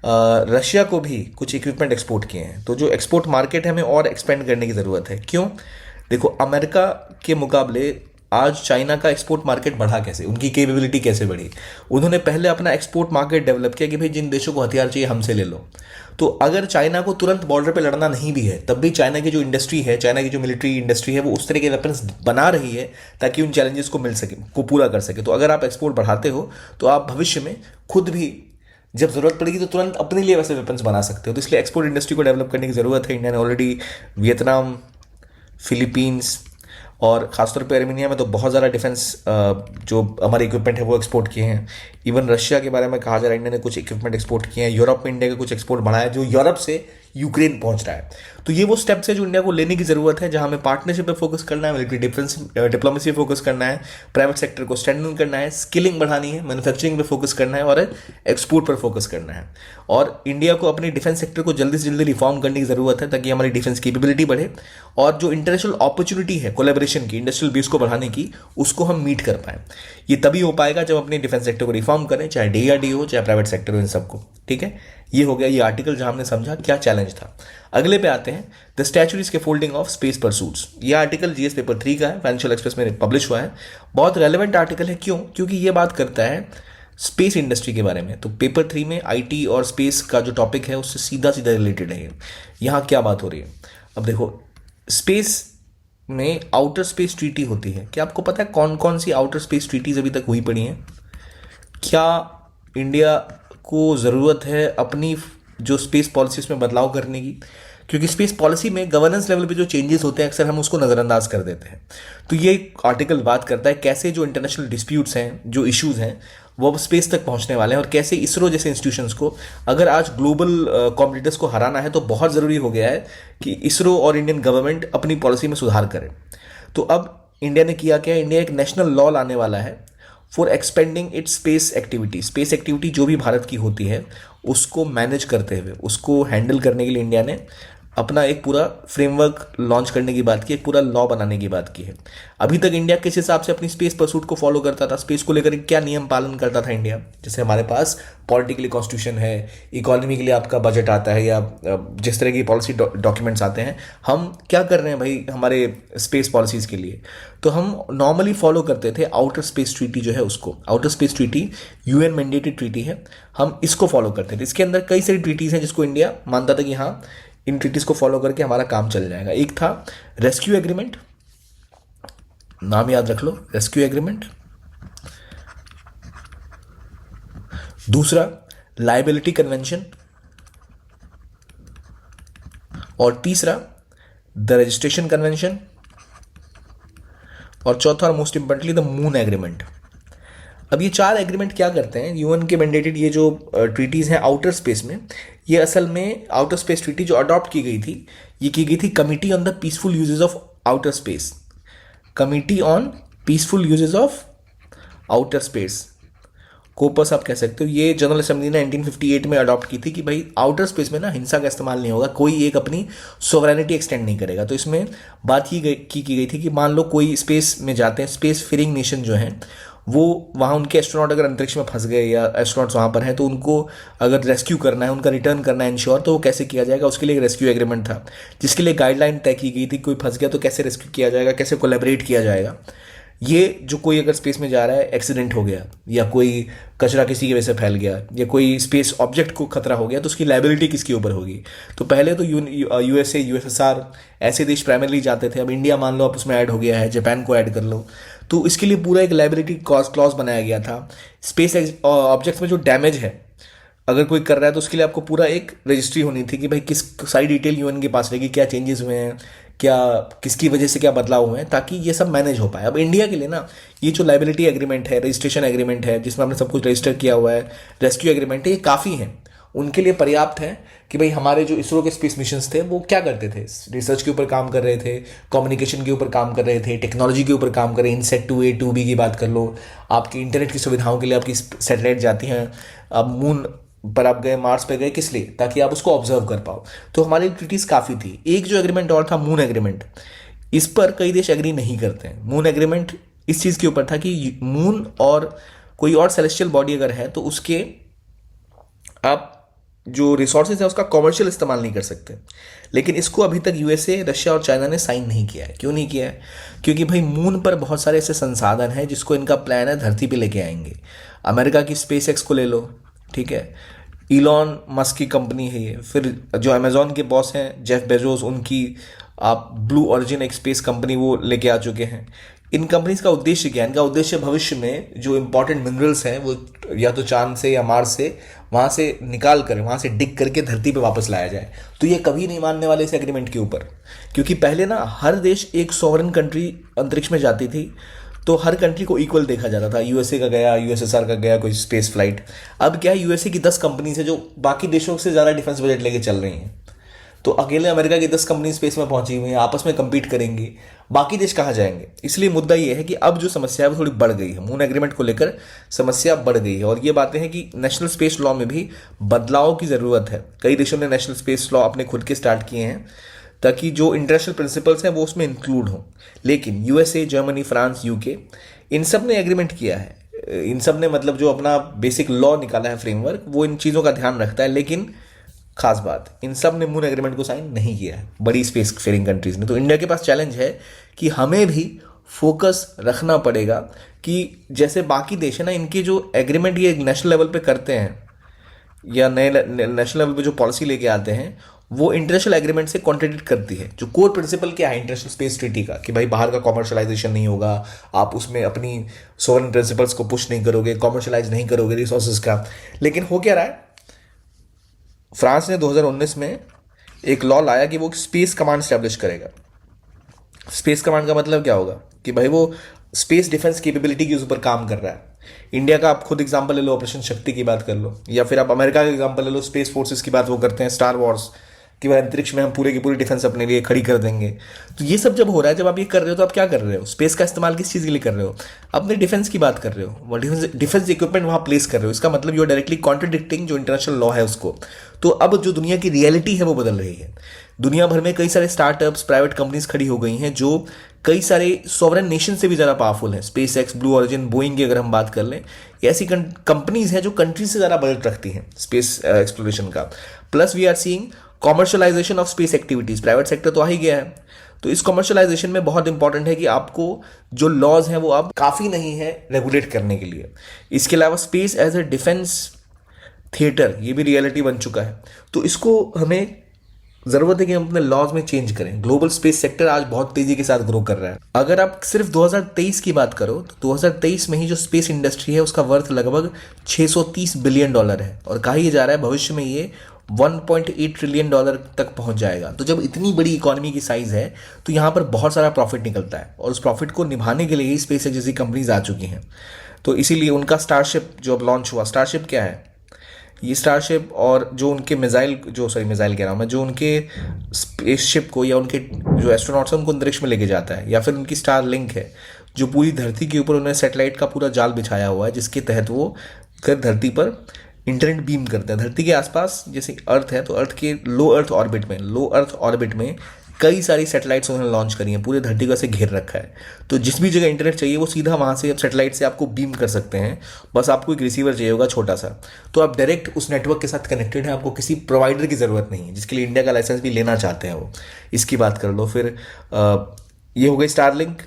रशिया को भी कुछ इक्विपमेंट एक्सपोर्ट किए हैं, तो जो एक्सपोर्ट मार्केट है हमें और एक्सपेंड करने की ज़रूरत है। क्यों? देखो अमेरिका के मुकाबले आज चाइना का एक्सपोर्ट मार्केट बढ़ा कैसे, उनकी कैपेबिलिटी कैसे बढ़ी? उन्होंने पहले अपना एक्सपोर्ट मार्केट डेवलप किया कि भाई जिन देशों को हथियार चाहिए हमसे ले लो। तो अगर चाइना को तुरंत बॉर्डर पे लड़ना नहीं भी है, तब भी चाइना की जो इंडस्ट्री है, चाइना की जो मिलिट्री इंडस्ट्री है, वो उस तरह के वेपन्स बना रही है ताकि उन चैलेंजेस को मिल सके, को पूरा कर सके। तो अगर आप एक्सपोर्ट बढ़ाते हो तो आप भविष्य में खुद भी जब जरूरत पड़ेगी तो तुरंत अपने लिए वैसे वेपन्स बना सकते हो। तो इसलिए एक्सपोर्ट इंडस्ट्री को डेवलप करने की ज़रूरत है। इंडिया ने ऑलरेडी वियतनाम, फिलीपींस और ख़ासतौर पे अर्मीनिया में तो बहुत ज़्यादा डिफेंस जो हमारे इक्विपमेंट है वो एक्सपोर्ट किए हैं। इवन रशिया के बारे में कहा जा रहा है इंडिया ने कुछ इक्विपमेंट एक्सपोर्ट किए हैं। यूरोप में इंडिया का कुछ एक्सपोर्ट बढ़ा है, जो यूरोप से यूक्रेन पहुंच रहा है। तो ये वो स्टेप्स है जो इंडिया को लेने की ज़रूरत है, जहां हमें पार्टनरशिप पे फोकस करना है, मिलिट्री डिफेंस डिप्लोमेसी पे फोकस करना है, प्राइवेट सेक्टर को स्ट्रेंथन करना है, स्किलिंग बढ़ानी है, मैन्युफैक्चरिंग पे फोकस करना है और एक्सपोर्ट पर फोकस करना है। और इंडिया को अपनी डिफेंस सेक्टर को जल्दी से जल्दी रिफॉर्म करने की ज़रूरत है ताकि हमारी डिफेंस कैपेबिलिटी बढ़े और जो इंटरनेशनल अपॉर्चुनिटी है कोलैबोरेशन की, इंडस्ट्रियल बेस को बढ़ाने की, उसको हम मीट कर पाएँ। ये तभी हो पाएगा जब अपने डिफेंस सेक्टर को रिफॉर्म करें, चाहे DRDO हो चाहे प्राइवेट सेक्टर हो, इन सबको। ठीक है, ये हो गया ये आर्टिकल जहां हमने समझा क्या चैलेंज था। अगले पे आते हैं, द स्टैच्यूज के फोल्डिंग ऑफ स्पेस परसूट्स। ये आर्टिकल GS पेपर 3 का है, फाइनेंशियल एक्सप्रेस में पब्लिश हुआ है। बहुत रेलेवेंट आर्टिकल है। क्यों? क्योंकि ये बात करता है स्पेस इंडस्ट्री के बारे में। तो पेपर 3 में IT और स्पेस का जो टॉपिक है उससे सीधा सीधा रिलेटेड है। यहाँ क्या बात हो रही है? अब देखो, स्पेस में आउटर स्पेस ट्रीटी होती है। क्या आपको पता है कौन कौन सी आउटर स्पेस ट्रीटीज अभी तक हुई पड़ी हैं? क्या इंडिया को ज़रूरत है अपनी जो स्पेस पॉलिसी उसमें बदलाव करने की? क्योंकि स्पेस पॉलिसी में गवर्नेंस लेवल पे जो चेंजेस होते हैं अक्सर हम उसको नज़रअंदाज कर देते हैं। तो ये आर्टिकल बात करता है कैसे जो इंटरनेशनल डिस्प्यूट्स हैं, जो इश्यूज़ हैं, वो अब स्पेस तक पहुंचने वाले हैं और कैसे इसरो जैसे इंस्टीट्यूशंस को, अगर आज ग्लोबल कॉम्पिटिटर्स को हराना है तो बहुत ज़रूरी हो गया है कि इसरो और इंडियन गवर्नमेंट अपनी पॉलिसी में सुधार करे। तो अब इंडिया ने किया क्या? इंडिया एक नेशनल लॉ लाने वाला है for expanding it's space activity जो भी भारत की होती है उसको मैनेज करते हुए, उसको हैंडल करने के लिए इंडिया ने अपना एक पूरा फ्रेमवर्क लॉन्च करने की बात की, एक पूरा लॉ बनाने की बात की है। अभी तक इंडिया किस हिसाब से अपनी स्पेस परसूट को फॉलो करता था, स्पेस को लेकर क्या नियम पालन करता था इंडिया, जैसे हमारे पास पॉलिटिकली कॉन्स्टिट्यूशन है, इकोनॉमी के लिए आपका बजट आता है, या जिस तरह की पॉलिसी डॉक्यूमेंट्स आते हैं, हम क्या कर रहे हैं भाई हमारे स्पेस पॉलिसीज़ के लिए। तो हम नॉर्मली फॉलो करते थे आउटर स्पेस ट्रीटी जो है उसको। Outer space treaty UN mandated treaty है, हम इसको फॉलो करते थे। इसके अंदर कई सारी ट्रीटीज़ हैं जिसको इंडिया मानता था कि हाँ इन ट्रीटीज को फॉलो करके हमारा काम चल जाएगा। एक था रेस्क्यू एग्रीमेंट, नाम याद रख लो, रेस्क्यू एग्रीमेंट। दूसरा लायबिलिटी कन्वेंशन, और तीसरा द रजिस्ट्रेशन कन्वेंशन, और चौथा और most importantly the moon agreement. अब ये 4 एग्रीमेंट क्या करते हैं, यूएन के मैंडेटेड ये जो ट्रीटीज़ हैं आउटर स्पेस में, ये असल में आउटर स्पेस ट्रीटी जो अडॉप्ट की गई थी, ये की गई थी committee on the peaceful uses of outer space, committee on peaceful uses of outer space, कोपस आप कह सकते हो। ये जनरल असेंबली ने 1958 में अडॉप्ट की थी कि भाई आउटर स्पेस में ना हिंसा का इस्तेमाल नहीं होगा, कोई एक अपनी सोवरेनिटी एक्सटेंड नहीं करेगा। तो इसमें बात की गई थी कि मान लो कोई स्पेस में जाते हैं, स्पेस फेरिंग नेशन जो हैं वो वहाँ उनके एस्ट्रोनॉट अगर अंतरिक्ष में फंस गए या एस्ट्रोनॉट्स वहाँ पर हैं, तो उनको अगर रेस्क्यू करना है, उनका रिटर्न करना है इंश्योर, तो वो कैसे किया जाएगा, उसके लिए एक रेस्क्यू एग्रीमेंट था जिसके लिए गाइडलाइन तय की गई थी। कोई फंस गया तो कैसे रेस्क्यू किया जाएगा, कैसे कोलैबोरेट किया जाएगा। ये जो कोई अगर स्पेस में जा रहा है, एक्सीडेंट हो गया या कोई कचरा किसी की वजह से फैल गया या कोई स्पेस ऑब्जेक्ट को खतरा हो गया, तो उसकी लायबिलिटी किसके ऊपर होगी। तो पहले तो यूएसए यूएसएसआर ऐसे देश प्राइमरली जाते थे, अब इंडिया मान लो आप उसमें ऐड हो गया है, जापान को ऐड कर लो, तो इसके लिए पूरा एक लायबिलिटी क्लॉज बनाया गया था। स्पेस ऑब्जेक्ट्स में जो डैमेज है अगर कोई कर रहा है तो उसके लिए आपको पूरा एक रजिस्ट्री होनी थी कि भाई किस सारी डिटेल यूएन के पास रहेगी, क्या चेंजेस हुए हैं, क्या किसकी वजह से क्या बदलाव हुए हैं, ताकि ये सब मैनेज हो पाए। अब इंडिया के लिए ना ये जो लायबिलिटी एग्रीमेंट है, रजिस्ट्रेशन एग्रीमेंट है जिसमें हमने सब कुछ रजिस्टर किया हुआ है, रेस्क्यू एग्रीमेंट है, ये काफ़ी हैं, उनके लिए पर्याप्त है कि भाई हमारे जो इसरो के स्पेस मिशंस थे वो क्या करते थे, रिसर्च के ऊपर काम कर रहे थे, कम्युनिकेशन के ऊपर काम कर रहे थे, टेक्नोलॉजी के ऊपर काम कर रहे हैं। इनसेट 2A 2B की बात कर लो, आपकी इंटरनेट की सुविधाओं के लिए आपकी सैटेलाइट जाती हैं, अब मून पर आप गए, मार्स पे गए, किस लिए, ताकि आप उसको ऑब्जर्व कर पाओ। तो हमारी ट्रीटीज काफ़ी थी। एक जो एग्रीमेंट और था मून एग्रीमेंट, इस पर कई देश एग्री नहीं करते हैं। मून एग्रीमेंट इस चीज़ के ऊपर था कि मून और कोई और सेलेस्टियल बॉडी अगर है तो उसके आप जो रिसोर्सेज है उसका कॉमर्शियल इस्तेमाल नहीं कर सकते। लेकिन इसको अभी तक यूएसए, रशिया और चाइना ने साइन नहीं किया है। क्यों नहीं किया है? क्योंकि भाई मून पर बहुत सारे ऐसे संसाधन हैं जिसको इनका प्लान है धरती पे लेके आएंगे। अमेरिका की स्पेस एक्स को ले लो, ठीक है, इलॉन मस्क की कंपनी है ये, फिर जो अमेजॉन के बॉस हैं जेफ बेजोस, उनकी आप ब्लू ऑरिजिन एक स्पेस कंपनी वो लेके आ चुके हैं। इन कंपनीज का उद्देश्य क्या है? इनका उद्देश्य भविष्य में जो इंपॉर्टेंट मिनरल्स हैं वो या तो चांद से या मार्स से वहाँ से निकाल कर, वहाँ से डिग करके धरती पे वापस लाया जाए। तो ये कभी नहीं मानने वाले इस एग्रीमेंट के ऊपर, क्योंकि पहले ना हर देश एक सॉवरेन कंट्री अंतरिक्ष में जाती थी तो हर कंट्री को इक्वल देखा जाता था। यूएसए का गया, यूएसएसआर का गया कोई स्पेस फ्लाइट। अब क्या है, यूएसए की 10 कंपनीज है जो बाकी देशों से ज़्यादा डिफेंस बजट लेके चल रही हैं। तो अकेले अमेरिका की 10 कंपनी स्पेस में पहुंची हुई हैं, आपस में कम्पीट करेंगी, बाकी देश कहाँ जाएंगे। इसलिए मुद्दा ये है कि अब जो समस्या है वो थोड़ी बढ़ गई है, मून एग्रीमेंट को लेकर समस्या बढ़ गई है। और ये बातें हैं कि नेशनल स्पेस लॉ में भी बदलाव की ज़रूरत है। कई देशों ने नेशनल स्पेस लॉ अपने खुद के स्टार्ट किए हैं ताकि जो इंटरनेशनल प्रिंसिपल्स हैं वो उसमें इंक्लूड हों। लेकिन यूएसए, जर्मनी, फ्रांस, यूके, इन सब ने एग्रीमेंट किया है। इन सब ने मतलब जो अपना बेसिक लॉ निकाला है, फ्रेमवर्क, वो इन चीज़ों का ध्यान रखता है। लेकिन खास बात, इन सब ने मून एग्रीमेंट को साइन नहीं किया है, बड़ी स्पेस फेयरिंग कंट्रीज ने। तो इंडिया के पास चैलेंज है कि हमें भी फोकस रखना पड़ेगा कि जैसे बाकी देश है ना, इनके जो एग्रीमेंट ये नेशनल लेवल पे करते हैं या नए नेशनल लेवल पे जो पॉलिसी लेके आते हैं वो इंटरनेशनल एग्रीमेंट से कॉन्ट्रडिक्ट करती है। जो कोर प्रिंसिपल क्या है इंटरनेशनल स्पेस ट्रीटी का, कि भाई बाहर का कॉमर्शलाइजेशन नहीं होगा, आप उसमें अपनी सोवरेन प्रिंसिपल्स को पुश नहीं करोगे, कॉमर्शलाइज नहीं करोगे रिसोर्सेज का। लेकिन हो क्या रहा है, फ्रांस ने 2019 में एक लॉ लाया कि वो स्पेस कमांड स्टैब्लिश करेगा। स्पेस कमांड का मतलब क्या होगा कि भाई वो स्पेस डिफेंस कैपेबिलिटी के ऊपर काम कर रहा है। इंडिया का आप खुद एग्जांपल ले लो, ऑपरेशन शक्ति की बात कर लो, या फिर आप अमेरिका का एग्जांपल ले लो, स्पेस फोर्सेस की बात वो करते हैं, स्टार वॉर्स, कि भाई अंतरिक्ष में हम पूरे की पूरी डिफेंस अपने लिए खड़ी कर देंगे। तो ये सब जब हो रहा है, जब आप ये कर रहे हो, तो आप क्या कर रहे हो? स्पेस का इस्तेमाल किस चीज़ के लिए कर रहे हो? अपने डिफेंस की बात कर रहे हो, वो डिफेंस इक्विपमेंट वहाँ प्लेस कर रहे हो। इसका मतलब यू आर डायरेक्टली कॉन्ट्रडिक्टिंग जो इंटरनेशनल लॉ है उसको। तो अब जो दुनिया की रियलिटी है वो बदल रही है। दुनिया भर में कई सारे स्टार्टअप्स, प्राइवेट कंपनीज खड़ी हो गई हैं जो कई सारे सॉवरेन नेशन से भी ज़्यादा पावरफुल हैं। Space x, blue origin, Boeing की अगर हम बात कर लें, ये ऐसी कंपनीज हैं जो कंट्री से ज़्यादा बजट रखती हैं स्पेस एक्सप्लोरेशन का। Plus we are seeing commercialisation of space activities. Private sector तो आ ही गया है। तो इस कॉमर्शलाइजेशन में बहुत इंपॉर्टेंट है कि आपको जो लॉज हैं वो अब काफ़ी नहीं है रेगुलेट करने के लिए। इसके अलावा space as a defence theatre, ये भी रियलिटी बन चुका है। तो इसको हमें ज़रूरत है कि हम अपने लॉज में चेंज करें। ग्लोबल स्पेस सेक्टर आज बहुत तेज़ी के साथ ग्रो कर रहा है। अगर आप सिर्फ 2023 की बात करो तो 2023 में ही जो स्पेस इंडस्ट्री है उसका वर्थ लगभग $630 बिलियन है, और कहा यह जा रहा है भविष्य में ये $1.8 ट्रिलियन तक पहुंच जाएगा। तो जब इतनी बड़ी इकोनॉमी की साइज़ है तो यहाँ पर बहुत सारा प्रॉफिट निकलता है, और उस प्रॉफिट को निभाने के लिए ही स्पेस एक्स जैसी कंपनीज आ चुकी हैं। तो इसीलिए उनका स्टारशिप जो अब लॉन्च हुआ, स्टारशिप क्या है? ये स्टारशिप और जो उनके मिसाइल कह रहा हूँ मैं, जो उनके स्पेसशिप को या उनके जो एस्ट्रोनॉट्स हैं उनको अंतरिक्ष में लेके जाता है, या फिर उनकी स्टार लिंक है जो पूरी धरती के ऊपर उन्होंने सैटेलाइट का पूरा जाल बिछाया हुआ है, जिसके तहत वो कर धरती पर इंटरनेट बीम करते हैं। धरती के आसपास जैसे अर्थ है, तो अर्थ के लो अर्थ ऑर्बिट में कई सारी सैटेलाइट्स उन्होंने लॉन्च करी हैं, पूरे धरती को ऐसे घेर रखा है। तो जिस भी जगह इंटरनेट चाहिए वो सीधा वहाँ से सैटेलाइट से आपको बीम कर सकते हैं। बस आपको एक रिसीवर चाहिए होगा छोटा सा, तो आप डायरेक्ट उस नेटवर्क के साथ कनेक्टेड हैं। आपको किसी प्रोवाइडर की ज़रूरत नहीं है, जिसके लिए इंडिया का लाइसेंस भी लेना चाहते हैं वो। इसकी बात कर लो। फिर ये हो गई स्टारलिंक।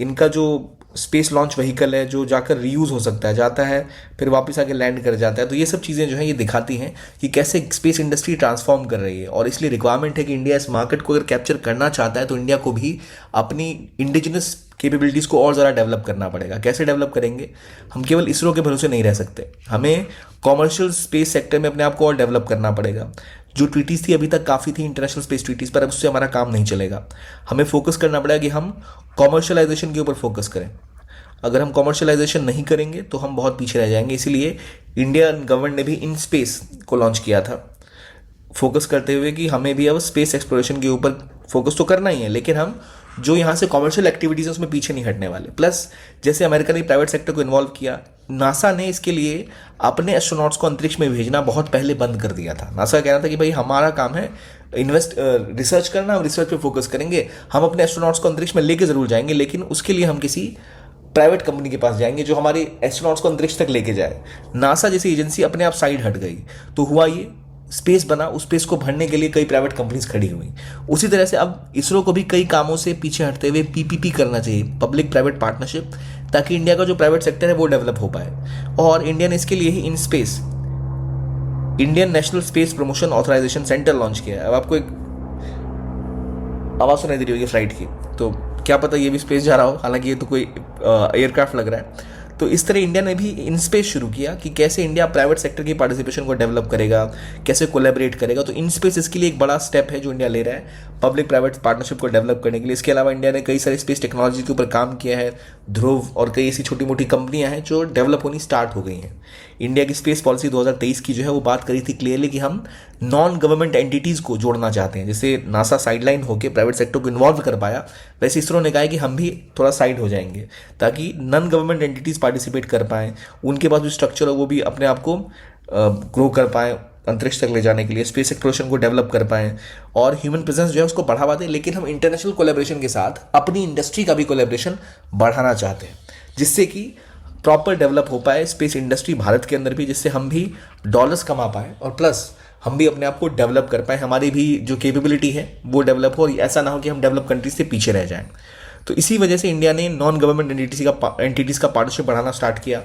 इनका जो स्पेस लॉन्च व्हीकल है जो जाकर रीयूज़ हो सकता है, जाता है फिर वापस आके लैंड कर जाता है। तो ये सब चीज़ें जो हैं ये दिखाती हैं कि कैसे स्पेस इंडस्ट्री ट्रांसफॉर्म कर रही है, और इसलिए रिक्वायरमेंट है कि इंडिया इस मार्केट को अगर कैप्चर करना चाहता है तो इंडिया को भी अपनी इंडिजिनस कैपेबिलिटीज़ को और ज़्यादा डेवलप करना पड़ेगा। कैसे डेवलप करेंगे? हम केवल इसरो के भरोसे नहीं रह सकते, हमें कॉमर्शियल स्पेस सेक्टर में अपने आप को और डेवलप करना पड़ेगा। जो ट्रीटीज़ थी अभी तक काफ़ी थी इंटरनेशनल स्पेस ट्रीटीज़ पर, अब उससे हमारा काम नहीं चलेगा। हमें फोकस करना पड़ेगा कि हम कॉमर्शलाइजेशन के ऊपर फोकस करें। अगर हम कॉमर्शलाइजेशन नहीं करेंगे तो हम बहुत पीछे रह जाएंगे। इसीलिए इंडियन गवर्नमेंट ने भी इन स्पेस को लॉन्च किया था, फोकस करते हुए कि हमें भी अब स्पेस एक्सप्लोरेशन के ऊपर फोकस तो करना ही है, लेकिन हम जो यहाँ से कॉमर्शियल एक्टिविटीज़ है उसमें पीछे नहीं हटने वाले। प्लस जैसे अमेरिका ने प्राइवेट सेक्टर को इन्वॉल्व किया, नासा ने इसके लिए अपने एस्ट्रोनॉट्स को अंतरिक्ष में भेजना बहुत पहले बंद कर दिया था। नासा कह रहा था कि भाई हमारा काम है रिसर्च करना, हम रिसर्च पे फोकस करेंगे, हम अपने एस्ट्रोनॉट्स को अंतरिक्ष में लेके ज़रूर जाएंगे, लेकिन उसके लिए हम किसी प्राइवेट कंपनी के पास जाएंगे जो हमारे एस्ट्रोनॉट्स को अंतरिक्ष तक लेके जाए। नासा जैसी एजेंसी अपने आप साइड हट गई, तो हुआ ये स्पेस बना, उस स्पेस को भरने के लिए कई प्राइवेट कंपनीज खड़ी हुई। उसी तरह से अब इसरो को भी कई कामों से पीछे हटते हुए पीपीपी करना चाहिए, पब्लिक प्राइवेट पार्टनरशिप, ताकि इंडिया का जो प्राइवेट सेक्टर है वो डेवलप हो पाए। और इंडिया ने इसके लिए ही in space Indian national space promotion authorisation centre launch किया है। अब आपको एक आवाज़ सुनाई दे रही होगी फ्लाइट की, तो क्या पता ये भी स्पेस जा रहा हो, हालांकि ये तो कोई एयरक्राफ्ट लग रहा है। तो इस तरह इंडिया ने भी इन स्पेस शुरू किया कि कैसे इंडिया प्राइवेट सेक्टर की पार्टिसिपेशन को डेवलप करेगा, कैसे कोलैबोरेट करेगा। तो इन स्पेस इसके लिए एक बड़ा स्टेप है जो इंडिया ले रहा है पब्लिक प्राइवेट पार्टनरशिप को डेवलप करने के लिए। इसके अलावा इंडिया ने कई सारे स्पेस टेक्नोलॉजी के ऊपर काम किया है, ध्रुव और कई ऐसी छोटी मोटी कंपनियां हैं जो डेवलप होनी स्टार्ट हो गई हैं। इंडिया की स्पेस पॉलिसी 2023 की जो है वो बात करी थी क्लियरली कि हम नॉन गवर्नमेंट एंटिटीज़ को जोड़ना चाहते हैं। जैसे नासा साइडलाइन होकर प्राइवेट सेक्टर को इन्वॉल्व कर पाया, वैसे इसरो ने कहा है कि हम भी थोड़ा साइड हो जाएंगे ताकि नॉन गवर्नमेंट एंटिटीज़ पार्टिसिपेट कर पाएँ, उनके पास जो स्ट्रक्चर हो वो भी अपने आप को ग्रो कर पाएँ, अंतरिक्ष तक ले जाने के लिए स्पेस एक्सप्लोरेशन को डेवलप कर पाएँ और ह्यूमन प्रेजेंस जो है उसको बढ़ावा दें। लेकिन हम इंटरनेशनल कोलैबोरेशन के साथ अपनी इंडस्ट्री का भी कोलैबोरेशन बढ़ाना चाहते हैं, जिससे कि प्रॉपर डेवलप हो पाए स्पेस इंडस्ट्री भारत के अंदर भी, जिससे हम भी डॉलर्स कमा पाएँ और प्लस हम भी अपने आप को डेवलप कर पाएँ, हमारी भी जो कैपेबिलिटी है वो डेवलप हो, और ऐसा ना हो कि हम डेवलप कंट्रीज से पीछे रह जाएँ। तो इसी वजह से इंडिया ने नॉन गवर्नमेंट एंटिटीज़ का पार्टनरशिप बढ़ाना स्टार्ट किया।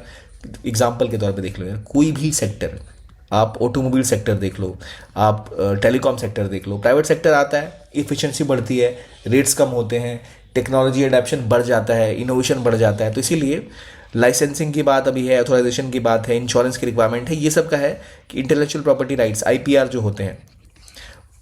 एग्जाम्पल के तौर पे देख लो यार, कोई भी सेक्टर, आप ऑटोमोबाइल सेक्टर देख लो, आप टेलीकॉम सेक्टर देख लो, प्राइवेट सेक्टर आता है, इफिशिएंसी बढ़ती है, रेट्स कम होते हैं, टेक्नोलॉजी अडेप्शन बढ़ जाता है, इनोवेशन बढ़ जाता है। तो इसीलिए लाइसेंसिंग की बात अभी है, ऑथोराइजेशन की बात है, इंश्योरेंस की रिक्वायरमेंट है, ये सब का है कि इंटेलेक्चुअल प्रॉपर्टी राइट्स IPR जो होते हैं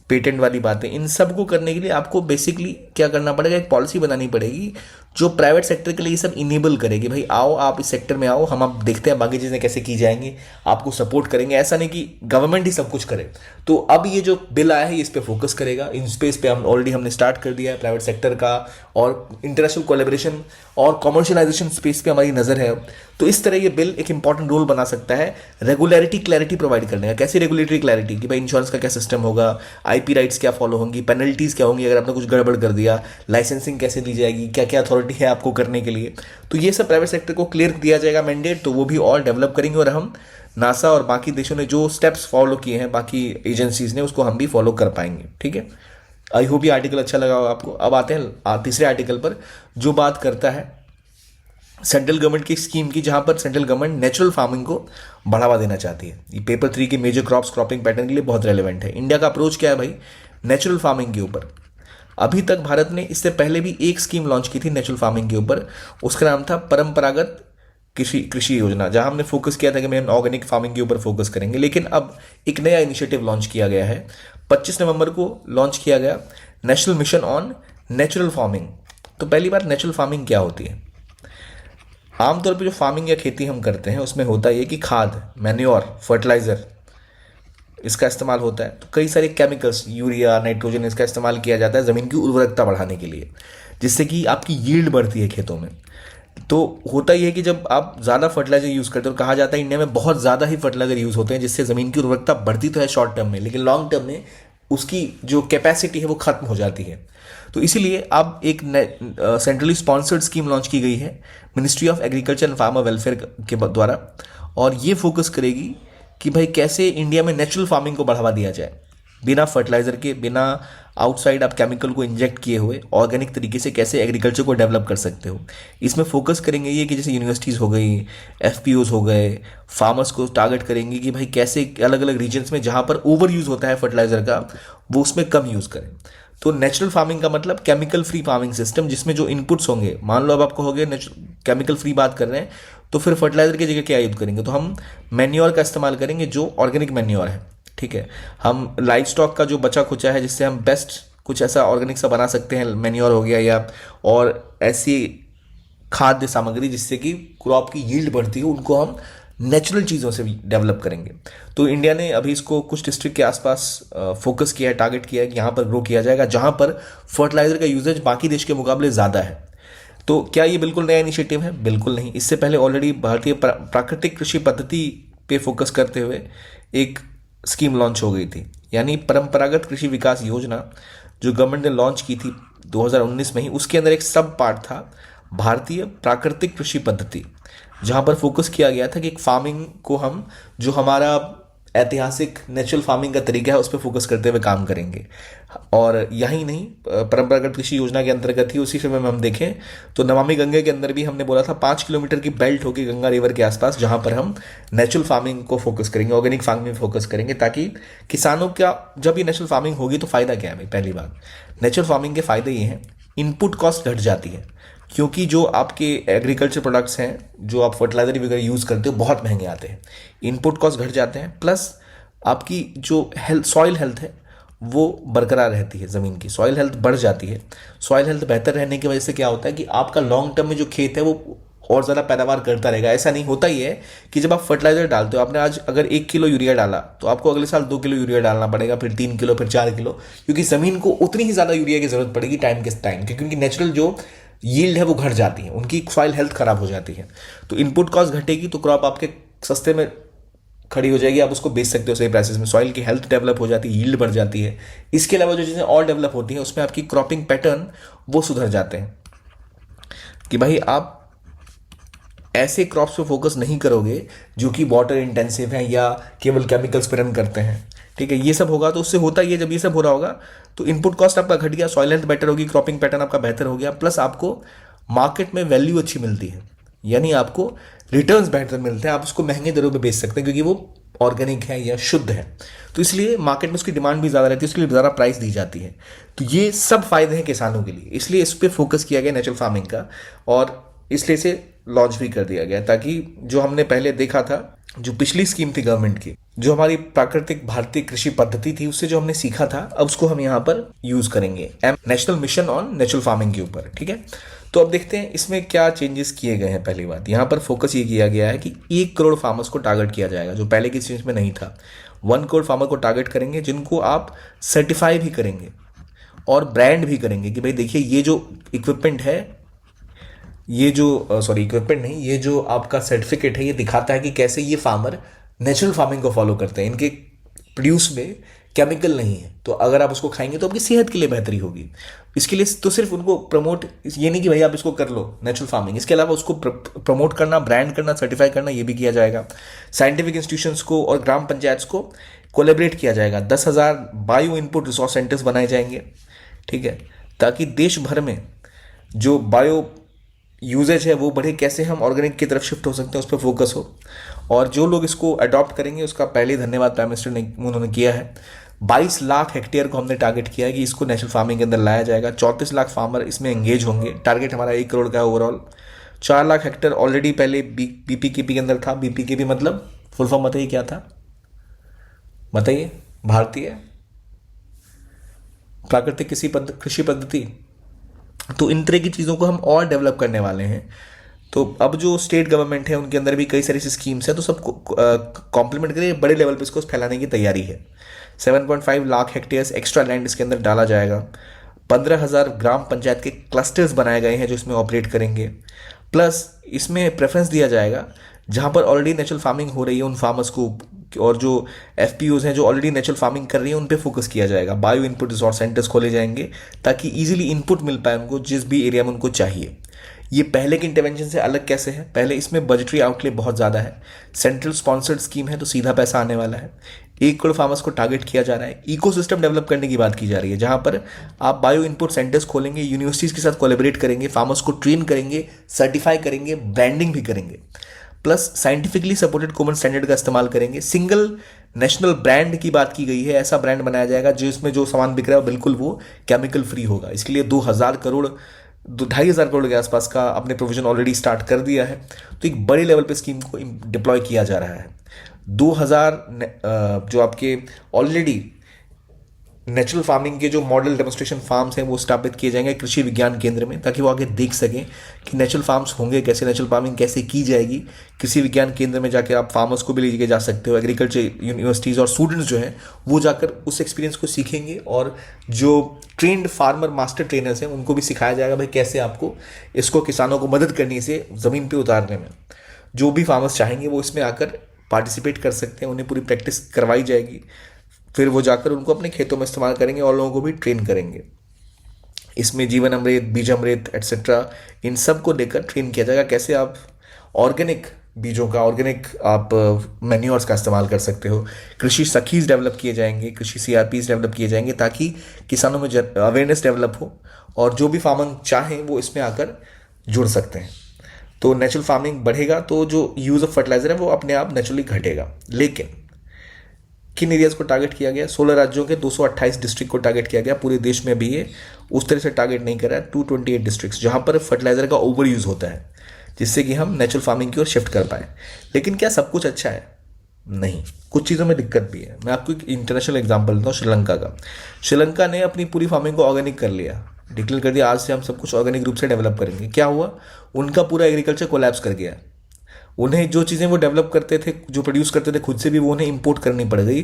पेटेंट वाली बातें, इन सब को करने के लिए आपको बेसिकली क्या करना पड़ेगा, एक पॉलिसी बनानी पड़ेगी जो प्राइवेट सेक्टर के लिए ये सब इनेबल करेगी। भाई आओ, आप इस सेक्टर में आओ, हम आप देखते हैं बाकी चीज़ें कैसे की जाएंगी, आपको सपोर्ट करेंगे। ऐसा नहीं कि गवर्नमेंट ही सब कुछ करे। तो अब ये जो बिल आया है इस पे फोकस करेगा, इन स्पेस पे हम ऑलरेडी हमने स्टार्ट कर दिया है प्राइवेट सेक्टर का, और इंटरनेशनल कोलेबोरेशन और कॉमर्शियलाइजेशन स्पेस पे हमारी नज़र है। तो इस तरह ये बिल एक इंपॉर्टेंट रोल बना सकता है रेगुलरिटी क्लैरिटी प्रोवाइड करने का। कैसी रेगुलेटरी क्लैरिटी, कि भाई इंश्योरेंस का क्या सिस्टम होगा, आईपी राइट्स क्या फॉलो होंगी, पेनल्टीज क्या होंगी अगर आपने कुछ गड़बड़ कर दिया, लाइसेंसिंग कैसे दी जाएगी, क्या क्या अथॉरिटी है आपको करने के लिए। तो ये सब प्राइवेट सेक्टर को क्लियर दिया जाएगा मैंडेट, तो वो भी और डेवलप करेंगे, और हम नासा और बाकी देशों ने जो स्टेप्स फॉलो किए हैं बाकी एजेंसीज ने, उसको हम भी फॉलो कर पाएंगे। ठीक है, आई होप ये आर्टिकल अच्छा लगा होगा आपको। अब आते हैं तीसरे आर्टिकल पर, जो बात करता है सेंट्रल गवर्नमेंट की स्कीम की, जहां पर सेंट्रल गवर्नमेंट नेचुरल फार्मिंग को बढ़ावा देना चाहती है। ये पेपर 3 के मेजर क्रॉप्स क्रॉपिंग पैटर्न के लिए बहुत रेलेवेंट है। इंडिया का अप्रोच क्या है भाई, नेचुरल फार्मिंग के ऊपर। अभी तक भारत ने इससे पहले भी एक स्कीम लॉन्च की थी नेचुरल फार्मिंग के ऊपर, उसका नाम था परंपरागत कृषि योजना, जहां हमने फोकस किया था कि हम ऑर्गेनिक फार्मिंग के ऊपर फोकस करेंगे। लेकिन अब एक नया इनिशिएटिव लॉन्च किया गया है, 25 नवंबर को लॉन्च किया गया, national mission on natural farming. तो पहली बार नेचुरल फार्मिंग क्या होती है। आमतौर पे जो फार्मिंग या खेती हम करते हैं उसमें होता है कि खाद, मैन्योर, फर्टिलाइजर इसका इस्तेमाल होता है। तो कई सारे केमिकल्स, यूरिया, नाइट्रोजन, इसका इस्तेमाल किया जाता है ज़मीन की उर्वरकता बढ़ाने के लिए, जिससे कि आपकी यील्ड बढ़ती है खेतों में। तो होता यह है कि जब आप ज़्यादा फर्टिलाइजर यूज़ करते हो, कहा जाता है इंडिया में बहुत ज़्यादा ही फर्टिलाइजर यूज़ होते हैं, जिससे ज़मीन की उर्वरकता बढ़ती तो है शॉर्ट टर्म में, लेकिन लॉन्ग टर्म में उसकी जो कैपेसिटी है वो खत्म हो जाती है। तो इसीलिए अब एक सेंट्रली स्पॉन्सर्ड स्कीम लॉन्च की गई है ministry of agriculture and farmer welfare के द्वारा, और ये फोकस करेगी कि भाई कैसे इंडिया में नेचुरल फार्मिंग को बढ़ावा दिया जाए, बिना फर्टिलाइजर के, बिना आउटसाइड आप केमिकल को इंजेक्ट किए हुए ऑर्गेनिक तरीके से कैसे एग्रीकल्चर को डेवलप कर सकते हो। इसमें फोकस करेंगे ये कि जैसे यूनिवर्सिटीज़ हो गई, एफपीओज हो गए, फार्मर्स को टारगेट करेंगे कि भाई कैसे अलग अलग रीजन्स में जहाँ पर ओवर यूज़ होता है फर्टिलाइजर का, वो उसमें कम यूज़ करें। तो नेचुरल फार्मिंग का मतलब केमिकल फ्री फार्मिंग सिस्टम, जिसमें जो इनपुट्स होंगे, मान लो अब आप कहोगे केमिकल फ्री बात कर रहे हैं तो फिर फर्टिलाइजर की जगह क्या यूज करेंगे, तो हम मैन्योर का इस्तेमाल करेंगे जो ऑर्गेनिक मैन्योर है। ठीक है, हम लाइव स्टॉक का जो बचा खुचा है जिससे हम बेस्ट कुछ ऐसा ऑर्गेनिक सा बना सकते हैं, मैन्योर हो गया, या और ऐसी खाद्य सामग्री जिससे कि क्रॉप की यील्ड बढ़ती है, उनको हम नेचुरल चीज़ों से भी डेवलप करेंगे। तो इंडिया ने अभी इसको कुछ डिस्ट्रिक्ट के आसपास फोकस किया है, टारगेट किया है कि यहाँ पर ग्रो किया जाएगा, जहाँ पर फर्टिलाइजर का यूजेज बाकी देश के मुकाबले ज़्यादा है। तो क्या ये बिल्कुल नया इनिशिएटिव है? बिल्कुल नहीं। इससे पहले ऑलरेडी भारतीय प्राकृतिक कृषि पद्धति पे फोकस करते हुए एक स्कीम लॉन्च हो गई थी, यानी परंपरागत कृषि विकास योजना, जो गवर्नमेंट ने लॉन्च की थी 2019 में ही। उसके अंदर एक सब पार्ट था भारतीय प्राकृतिक कृषि पद्धति, जहाँ पर फोकस किया गया था कि एक फार्मिंग को हम, जो हमारा ऐतिहासिक नेचुरल फार्मिंग का तरीका है, उस पर फोकस करते हुए काम करेंगे। और यही नहीं, परंपरागत कृषि योजना के अंतर्गत ही उसी समय में हम देखें तो नमामि गंगे के अंदर भी हमने बोला था 5 किलोमीटर की बेल्ट होगी गंगा रिवर के आसपास, जहाँ पर हम नेचुरल फार्मिंग को फोकस करेंगे, ऑर्गेनिक फार्मिंग में फोकस करेंगे, ताकि किसानों का जब ये नेचुरल फार्मिंग होगी तो फ़ायदा क्या है भाई। पहली बात, नेचुरल फार्मिंग के फ़ायदे ये हैं, इनपुट कॉस्ट घट जाती है, क्योंकि जो आपके एग्रीकल्चर प्रोडक्ट्स हैं, जो आप फर्टिलाइजर वगैरह यूज़ करते हो, बहुत महंगे आते हैं, इनपुट कॉस्ट घट जाते हैं, प्लस आपकी जो हेल्थ, सॉइल हेल्थ है वो बरकरार रहती है, ज़मीन की सॉइल हेल्थ बढ़ जाती है। सॉइल हेल्थ बेहतर रहने की वजह से क्या होता है कि आपका लॉन्ग टर्म में जो खेत है वो और ज़्यादा पैदावार करता रहेगा। ऐसा नहीं होता ही है कि जब आप फर्टिलाइजर डालते हो, आपने आज अगर 1 किलो यूरिया डाला तो आपको अगले साल 2 किलो यूरिया डालना पड़ेगा, फिर 3 किलो, फिर 4 किलो, क्योंकि ज़मीन को उतनी ही ज़्यादा यूरिया की ज़रूरत पड़ेगी टाइम के टाइम, क्योंकि नेचुरल जो यील्ड है वो घट जाती है, उनकी सॉइल हेल्थ खराब हो जाती है। तो इनपुट कॉस्ट घटेगी तो क्रॉप आपके सस्ते में खड़ी हो जाएगी, आप उसको बेच सकते हो सही प्राइसेस में, सॉइल की हेल्थ डेवलप हो जाती है, यील्ड बढ़ जाती है। इसके अलावा जो चीज़ें और डेवलप होती हैं उसमें आपकी क्रॉपिंग पैटर्न वो सुधर जाते हैं, कि भाई आप ऐसे क्रॉप्स पे फोकस नहीं करोगे जो कि वाटर इंटेंसिव हैं या केवल केमिकल्स पे रन करते हैं। ठीक है, ये सब होगा तो उससे होता ही है, जब ये सब हो रहा होगा तो इनपुट कॉस्ट आपका घट गया, सॉइल हेल्थ बेटर होगी, क्रॉपिंग पैटर्न आपका बेहतर हो गया, प्लस आपको मार्केट में वैल्यू अच्छी मिलती है, यानी आपको रिटर्न्स बेहतर मिलते हैं, आप उसको महंगे दरों पे बेच सकते हैं क्योंकि वो ऑर्गेनिक है या शुद्ध है। तो इसलिए मार्केट में उसकी डिमांड भी ज़्यादा रहती है, इसलिए ज़्यादा प्राइस दी जाती है। तो ये सब फायदे हैं किसानों के लिए, इसलिए इस पर फोकस किया गया नेचुरल फार्मिंग का, और इसलिए इसे लॉन्च भी कर दिया गया, ताकि जो हमने पहले देखा था जो पिछली स्कीम थी गवर्नमेंट की, जो हमारी प्राकृतिक भारतीय कृषि पद्धति थी, उससे जो हमने सीखा था, अब उसको हम यहाँ पर यूज करेंगे national mission on natural farming के ऊपर। ठीक है, तो अब देखते हैं इसमें क्या चेंजेस किए गए हैं। पहली बात, यहाँ पर फोकस ये किया गया है कि 1 करोड़ फार्मर्स को टारगेट किया जाएगा, जो पहले की स्टेज में नहीं था। 1 करोड़ फार्मर को टारगेट करेंगे जिनको आप सर्टिफाई भी करेंगे और ब्रांड भी करेंगे कि भाई देखिए ये जो इक्विपमेंट है, ये जो सॉरी इक्विपमेंट नहीं, ये जो आपका सर्टिफिकेट है, ये दिखाता है कि कैसे ये फार्मर नेचुरल फार्मिंग को फॉलो करते हैं, इनके प्रोड्यूस में केमिकल नहीं है, तो अगर आप उसको खाएंगे तो आपकी सेहत के लिए बेहतरी होगी। इसके लिए तो सिर्फ उनको प्रमोट, ये नहीं कि भाई आप इसको कर लो नेचुरल फार्मिंग, इसके अलावा उसको प्रमोट करना, ब्रांड करना, सर्टिफाई करना, ये भी किया जाएगा। साइंटिफिक इंस्टीट्यूशंस को और ग्राम पंचायत को कोलेबरेट किया जाएगा। 10,000 बायो इनपुट रिसोर्स सेंटर्स बनाए जाएंगे। ठीक है, ताकि देश भर में जो बायो यूजेज है वो बढ़े, कैसे हम ऑर्गेनिक की तरफ शिफ्ट हो सकते हैं उस पर फोकस हो। और जो लोग इसको अडॉप्ट करेंगे उसका पहले धन्यवाद प्राइम मिनिस्टर ने उन्होंने किया है। 22 लाख हेक्टेयर को हमने टारगेट किया है कि इसको नेशनल फार्मिंग के अंदर लाया जाएगा। 34 लाख फार्मर इसमें एंगेज होंगे। टारगेट हमारा 1 करोड़ का है ओवरऑल। 4 लाख हेक्टेयर ऑलरेडी पहले बीपीकेपी के अंदर था। बीपीकेपी मतलब फुल फॉर्म बताइए क्या था, बताइए। भारतीय प्राकृतिक कृषि पद्धति। तो इन तरह की चीज़ों को हम और डेवलप करने वाले हैं। तो अब जो स्टेट गवर्नमेंट है उनके अंदर भी कई सारी स्कीम्स है, तो सबको कॉम्प्लीमेंट करिए, बड़े लेवल पे इसको फैलाने की तैयारी है। 7.5 लाख हेक्टेयर्स एक्स्ट्रा लैंड इसके अंदर डाला जाएगा। 15,000 ग्राम पंचायत के क्लस्टर्स बनाए गए हैं जो इसमें ऑपरेट करेंगे। प्लस इसमें प्रेफरेंस दिया जाएगा जहाँ पर ऑलरेडी नेचुरल फार्मिंग हो रही है उन फार्मर्स को, और जो एफपीओज हैं जो ऑलरेडी नेचुरल फार्मिंग कर रही है उन पे फोकस किया जाएगा। बायो इनपुट रिसोर्स सेंटर्स खोले जाएंगे ताकि इजीली इनपुट मिल पाए उनको जिस भी एरिया में उनको चाहिए। ये पहले के इंटरवेंशन से अलग कैसे है? पहले इसमें बजटरी आउटले बहुत ज़्यादा है, सेंट्रल स्पॉन्सर्ड स्कीम है तो सीधा पैसा आने वाला है। 1 करोड़ फार्मर्स को टारगेट किया जा रहा है। इकोसिस्टम डेवलप करने की बात की जा रही है जहां पर आप बायो इनपुट सेंटर्स खोलेंगे, यूनिवर्सिटीज के साथ कोलैबोरेट करेंगे, फार्मर्स को ट्रेन करेंगे, सर्टिफाई करेंगे, ब्रांडिंग भी करेंगे। Plus scientifically supported common standard का इस्तेमाल करेंगे। सिंगल नेशनल ब्रांड की बात की गई है, ऐसा ब्रांड बनाया जाएगा जिसमें जो सामान बिक रहा है बिल्कुल वो केमिकल फ्री होगा। इसके लिए 2,000 करोड़ 2,500 करोड़ के आसपास का अपने प्रोविजन ऑलरेडी स्टार्ट कर दिया है। तो एक बड़े लेवल पे स्कीम को डिप्लॉय किया जा रहा है। 2,000 जो आपके ऑलरेडी नेचुरल फार्मिंग के जो मॉडल डेमोन्स्ट्रेशन फार्म्स हैं वो स्थापित किए जाएंगे कृषि विज्ञान केंद्र में, ताकि वो आगे देख सकें कि नेचुरल फार्म्स होंगे कैसे, नेचुरल फार्मिंग कैसे की जाएगी। कृषि विज्ञान केंद्र में जाकर आप फार्मर्स को भी लेके जा सकते हो। एग्रीकल्चर यूनिवर्सिटीज़ और स्टूडेंट्स जो हैं वो जाकर उस एक्सपीरियंस को सीखेंगे, और जो ट्रेंड फार्मर मास्टर ट्रेनर्स हैं उनको भी सिखाया जाएगा भाई कैसे आपको इसको किसानों को मदद करनी से ज़मीन पर उतारने में। जो भी फार्मर्स चाहेंगे वो इसमें आकर पार्टिसिपेट कर सकते हैं, उन्हें पूरी प्रैक्टिस करवाई जाएगी। फिर वो जाकर उनको अपने खेतों में इस्तेमाल करेंगे और लोगों को भी ट्रेन करेंगे। इसमें जीवन अमृत, बीज अमृत एट्सेट्रा, इन सब को लेकर ट्रेन किया जाएगा कैसे आप ऑर्गेनिक बीजों का, ऑर्गेनिक आप मैन्योर्स का इस्तेमाल कर सकते हो। कृषि सखीज डेवलप किए जाएंगे, कृषि सीआरपीज डेवलप किए जाएंगे ताकि किसानों में अवेयरनेस डेवलप हो और जो भी फार्मर चाहें वो इसमें आकर जुड़ सकते हैं। तो नेचुरल फार्मिंग बढ़ेगा तो जो यूज़ ऑफ फर्टिलाइजर है वो अपने आप नेचुरली घटेगा। लेकिन किन एरियाज को टारगेट किया गया? 16 राज्यों के 228 डिस्ट्रिक्ट को टारगेट किया गया। पूरे देश में भी ये उस तरह से टारगेट नहीं कर रहा है। 228 डिस्ट्रिक्ट्स जहां पर फर्टिलाइजर का ओवर यूज होता है, जिससे कि हम नेचुरल फार्मिंग की ओर शिफ्ट कर पाए। लेकिन क्या सब कुछ अच्छा है? नहीं, कुछ चीज़ों में दिक्कत भी है। मैं आपको एक इंटरनेशनल एग्जाम्पल देता हूँ, श्रीलंका का। श्रीलंका ने अपनी पूरी फार्मिंग को ऑर्गेनिक कर लिया, डिक्लेयर कर दिया आज से हम सब कुछ ऑर्गेनिक रूप से डेवलप करेंगे। क्या हुआ? उनका पूरा एग्रीकल्चर कोलैप्स कर गया। उन्हें जो चीज़ें वो डेवलप करते थे, जो प्रोड्यूस करते थे खुद से भी, वो उन्हें इंपोर्ट करनी पड़ गई।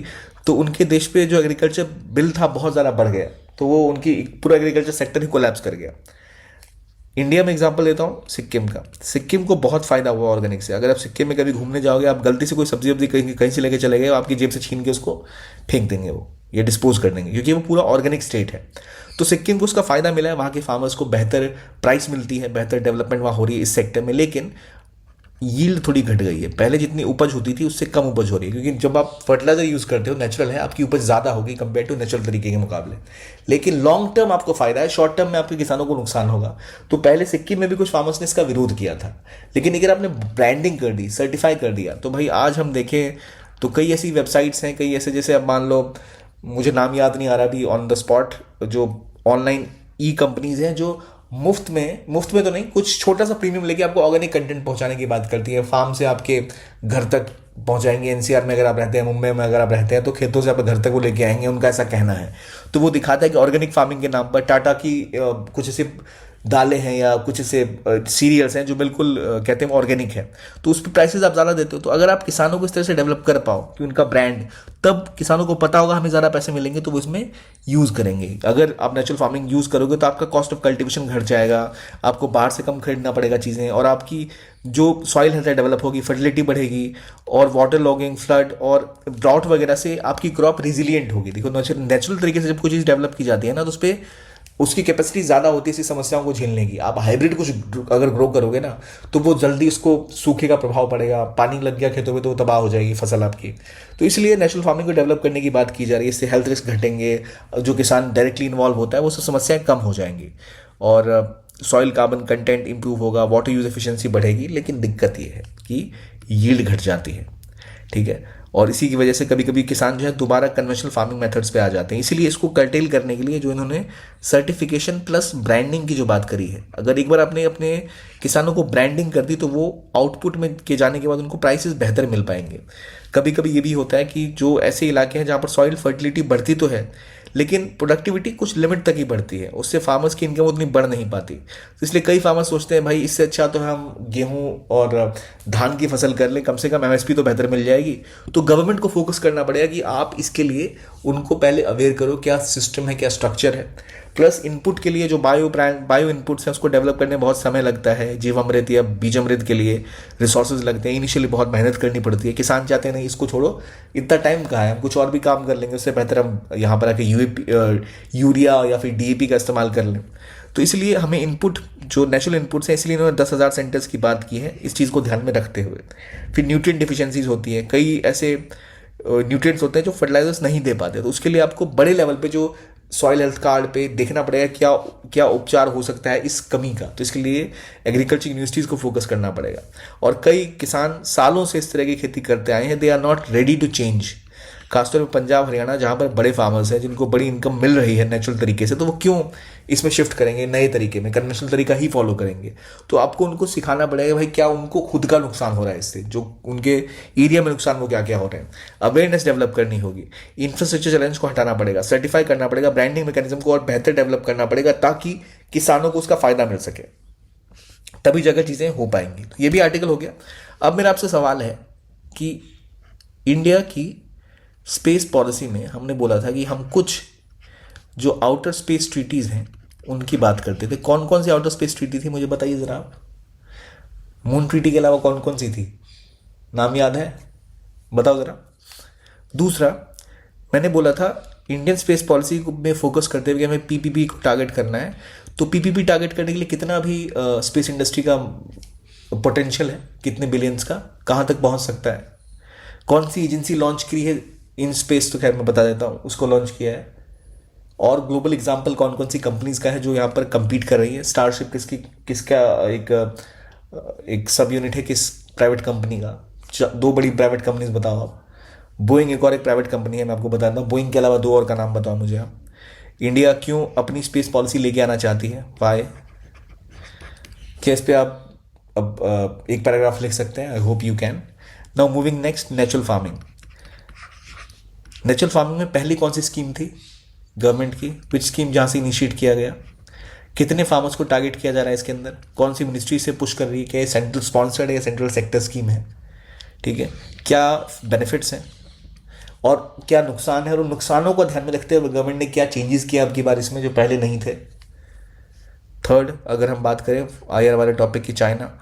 तो उनके देश पे जो एग्रीकल्चर बिल था बहुत ज़्यादा बढ़ गया, तो वो उनकी पूरा एग्रीकल्चर सेक्टर ही कोलैप्स कर गया। इंडिया में एग्जांपल लेता हूँ सिक्किम का। सिक्किम को बहुत फायदा हुआ ऑर्गेनिक से। अगर आप सिक्किम में कभी घूमने जाओगे, आप गलती से कोई सब्जी वब्जी कहीं से लेके चले गए, आपकी जेब से छीन के उसको फेंक देंगे वो, या डिस्पोज कर देंगे, क्योंकि वो पूरा ऑर्गेनिक स्टेट है। तो सिक्किम को उसका फायदा मिला है, वहाँ के फार्मर्स को बेहतर प्राइस मिलती है, बेहतर डेवलपमेंट वहाँ हो रही है इस सेक्टर में। लेकिन यील्ड थोड़ी घट गई है, पहले जितनी उपज होती थी उससे कम उपज हो रही है, क्योंकि जब आप फर्टिलाइजर यूज़ करते हो नेचुरल है, आपकी उपज ज़्यादा होगी कंपेयर टू नेचुरल तरीके के मुकाबले। लेकिन लॉन्ग टर्म आपको फायदा है, शॉर्ट टर्म में आपके किसानों को नुकसान होगा। तो पहले सिक्किम में भी कुछ फार्मर्स ने इसका विरोध किया था, लेकिन अगर आपने ब्रांडिंग कर दी, सर्टिफाई कर दिया, तो भाई आज हम देखें तो कई ऐसी वेबसाइट्स हैं, कई ऐसे, जैसे अब मान लो, मुझे नाम याद नहीं आ रहा अभी ऑन द स्पॉट, जो ऑनलाइन ई कंपनीज हैं जो मुफ्त में तो नहीं, कुछ छोटा सा प्रीमियम लेके आपको ऑर्गेनिक कंटेंट पहुंचाने की बात करती है। फार्म से आपके घर तक पहुंचाएंगे। एनसीआर में अगर आप रहते हैं, मुंबई में अगर आप रहते हैं, तो खेतों से आप घर तक वो लेके आएंगे, उनका ऐसा कहना है। तो वो दिखाता है कि ऑर्गेनिक फार्मिंग के नाम पर टाटा की कुछ ऐसे दालें हैं या कुछ ऐसे सीरियल्स हैं जो बिल्कुल कहते हैं ऑर्गेनिक है, तो उस पर प्राइसेस आप ज़्यादा देते हो। तो अगर आप किसानों को इस तरह से डेवलप कर पाओ कि उनका ब्रांड, तब किसानों को पता होगा हमें ज़्यादा पैसे मिलेंगे, तो वो इसमें यूज़ करेंगे। अगर आप नेचुरल फार्मिंग यूज़ करोगे तो आपका कॉस्ट ऑफ कल्टिवेशन घट जाएगा, आपको बाहर से कम खरीदना पड़ेगा चीज़ें, और आपकी जो सॉइल हेल्थ है डेवलप होगी, फर्टिलिटी बढ़ेगी, और वाटर लॉगिंग, फ्लड और ड्राउट वगैरह से आपकी क्रॉप रिजिलियंट होगी। देखो नेचुरल तरीके से जब कोई चीज़ डेवलप की जाती है ना, तो उस पर उसकी कैपेसिटी ज़्यादा होती है ऐसी समस्याओं को झेलने की। आप हाइब्रिड कुछ अगर ग्रो करोगे ना, तो वो जल्दी उसको सूखे का प्रभाव पड़ेगा, पानी लग गया खेतों में तो वो तबाह हो जाएगी फसल आपकी। तो इसलिए नेचुरल फार्मिंग को डेवलप करने की बात की जा रही है। इससे हेल्थ रिस्क घटेंगे, जो किसान डायरेक्टली इन्वॉल्व होता है वो सब समस्याएं कम हो जाएंगी, और सॉइल कार्बन कंटेंट इंप्रूव होगा, वाटर यूज एफिशिएंसी बढ़ेगी। लेकिन दिक्कत ये है कि यील्ड घट जाती है, ठीक है, और इसी की वजह से कभी कभी किसान जो है दोबारा कन्वेंशनल फार्मिंग मेथड्स पे आ जाते हैं। इसीलिए इसको कर्टेल करने के लिए जो इन्होंने सर्टिफिकेशन प्लस ब्रांडिंग की जो बात करी है, अगर एक बार आपने अपने किसानों को ब्रांडिंग कर दी तो वो आउटपुट में के जाने के बाद उनको प्राइसेस बेहतर मिल पाएंगे। कभी कभी ये भी होता है कि जो ऐसे इलाके हैं जहाँ पर सॉइल फर्टिलिटी बढ़ती तो है, लेकिन प्रोडक्टिविटी कुछ लिमिट तक ही बढ़ती है, उससे फार्मर्स की इनकम उतनी बढ़ नहीं पाती। तो इसलिए कई फार्मर्स सोचते हैं भाई इससे अच्छा तो हम गेहूं और धान की फसल कर लें, कम से कम एमएसपी तो बेहतर मिल जाएगी। तो गवर्नमेंट को फोकस करना पड़ेगा कि आप इसके लिए उनको पहले अवेयर करो, क्या सिस्टम है, क्या स्ट्रक्चर है। प्लस इनपुट के लिए जो बायो इनपुट्स हैं उसको डेवलप करने में बहुत समय लगता है। जीवामृत या बीजामृत के लिए रिसोर्सेज लगते हैं, इनिशियली बहुत मेहनत करनी पड़ती है। किसान चाहते हैं नहीं इसको छोड़ो, इतना टाइम कहाँ है, हम कुछ और भी काम कर लेंगे, उससे बेहतर हम यहाँ पर आके यूरिया या फिर डीएपी का इस्तेमाल कर लें। तो इसलिए हमें इनपुट जो नेचुरल इनपुट्स हैं, इसलिए इन्होंने 10,000 सेंटर्स की बात की है, इस चीज़ को ध्यान में रखते हुए। फिर न्यूट्रिएंट डिफिशियंसीज होती है, कई ऐसे न्यूट्रिएंट्स होते हैं जो फर्टिलाइजर्स नहीं दे पाते, तो उसके लिए आपको बड़े लेवल पे जो सॉइल हेल्थ कार्ड पे देखना पड़ेगा क्या क्या उपचार हो सकता है इस कमी का। तो इसके लिए एग्रीकल्चर यूनिवर्सिटीज़ को फोकस करना पड़ेगा। और कई किसान सालों से इस तरह की खेती करते आए हैं, they are not ready to change. खासतौर पर पंजाब हरियाणा जहाँ पर बड़े फार्मर्स हैं जिनको बड़ी इनकम मिल रही है नेचुरल तरीके से, तो वो क्यों इसमें शिफ्ट करेंगे, नए तरीके में कन्वेंशनल तरीका ही फॉलो करेंगे। तो आपको उनको सिखाना पड़ेगा भाई क्या उनको खुद का नुकसान हो रहा है इससे, जो उनके एरिया में नुकसान वो क्या क्या हो रहे हैं। अवेयरनेस डेवलप करनी होगी, इंफ्रास्ट्रक्चर चैलेंज को हटाना पड़ेगा, सर्टिफाई करना पड़ेगा, ब्रांडिंग मैकेनिज्म को और बेहतर डेवलप करना पड़ेगा ताकि किसानों को उसका फायदा मिल सके, तभी जगह चीज़ें हो पाएंगी। तो ये भी आर्टिकल हो गया। अब मेरा आपसे सवाल है कि इंडिया की स्पेस पॉलिसी में हमने बोला था कि हम कुछ जो आउटर स्पेस ट्रीटीज़ हैं उनकी बात करते थे। कौन कौन सी आउटर स्पेस ट्रीटी थी मुझे बताइए ज़रा आप। मून ट्रीटी के अलावा कौन कौन सी थी, नाम याद है, बताओ ज़रा। दूसरा, मैंने बोला था इंडियन स्पेस पॉलिसी में फोकस करते हुए हमें पीपीपी को टारगेट करना है। तो पीपीपी टारगेट करने के लिए कितना भी स्पेस इंडस्ट्री का पोटेंशियल है, कितने बिलियंस का, कहाँ तक पहुँच सकता है, कौन सी एजेंसी लॉन्च की है इन स्पेस, तो खैर मैं बता देता हूँ, उसको लॉन्च किया है। और ग्लोबल एग्जाम्पल कौन कौन सी कंपनीज का है जो यहाँ पर compete कर रही है। स्टारशिप किसका एक सब यूनिट है, किस प्राइवेट कंपनी का। दो बड़ी प्राइवेट कंपनीज बताओ आप। बोइंग एक और एक प्राइवेट कंपनी है, मैं आपको बताता हूँ। बोइंग के अलावा दो और का नाम बताओ मुझे आप। इंडिया क्यों अपनी स्पेस पॉलिसी लेके आना चाहती है, वाई, क्या इस पर आप अब एक पैराग्राफ लिख सकते हैं। I hope you can. Now moving next, natural farming. Natural farming में पहली कौन सी स्कीम थी गवर्नमेंट की, विच स्कीम जहाँ से इनिशिएट किया गया, कितने फार्मर्स को टारगेट किया जा रहा है इसके अंदर, कौन सी मिनिस्ट्री से पुश कर रही है, क्या सेंट्रल स्पॉन्सर्ड है या सेंट्रल सेक्टर स्कीम है, ठीक है, क्या बेनिफिट्स हैं और क्या नुकसान है, और उन नुकसानों को ध्यान में रखते हुए गवर्नमेंट ने क्या चेंजेस किया अब की बार इसमें जो पहले नहीं थे। थर्ड, अगर हम बात करें आईआर वाले टॉपिक की, चाइना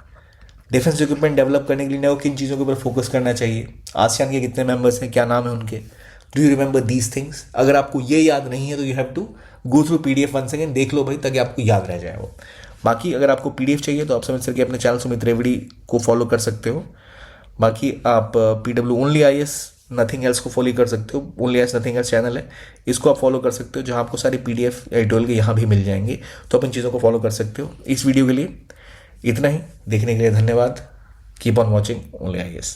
डिफेंस इक्विपमेंट डेवलप करने के लिए इंडिया को किन चीज़ों के ऊपर फोकस करना चाहिए, आसियान के कितने मेंबर्स हैं, क्या नाम है उनके, do you remember these things. अगर आपको ये याद नहीं है तो you have to go through PDF once again, देख लो भाई, ताकि आपको याद रह जाए वो। बाकी अगर आपको पीडीएफ चाहिए तो आप सुमित सर के अपने चैनल सुमित रेवड़ी को फॉलो कर सकते हो। बाकी आप PW only IAS nothing else को फॉलो कर सकते हो, only IAS nothing else channel है, इसको आप फॉलो कर सकते हो, जहाँ आपको सारी PDF एडिटोरियल के यहाँ भी मिल जाएंगे, तो आप इन चीज़ों को फॉलो कर सकते हो। इस वीडियो के लिए इतना ही, देखने के लिए धन्यवाद। Keep on watching only IAS।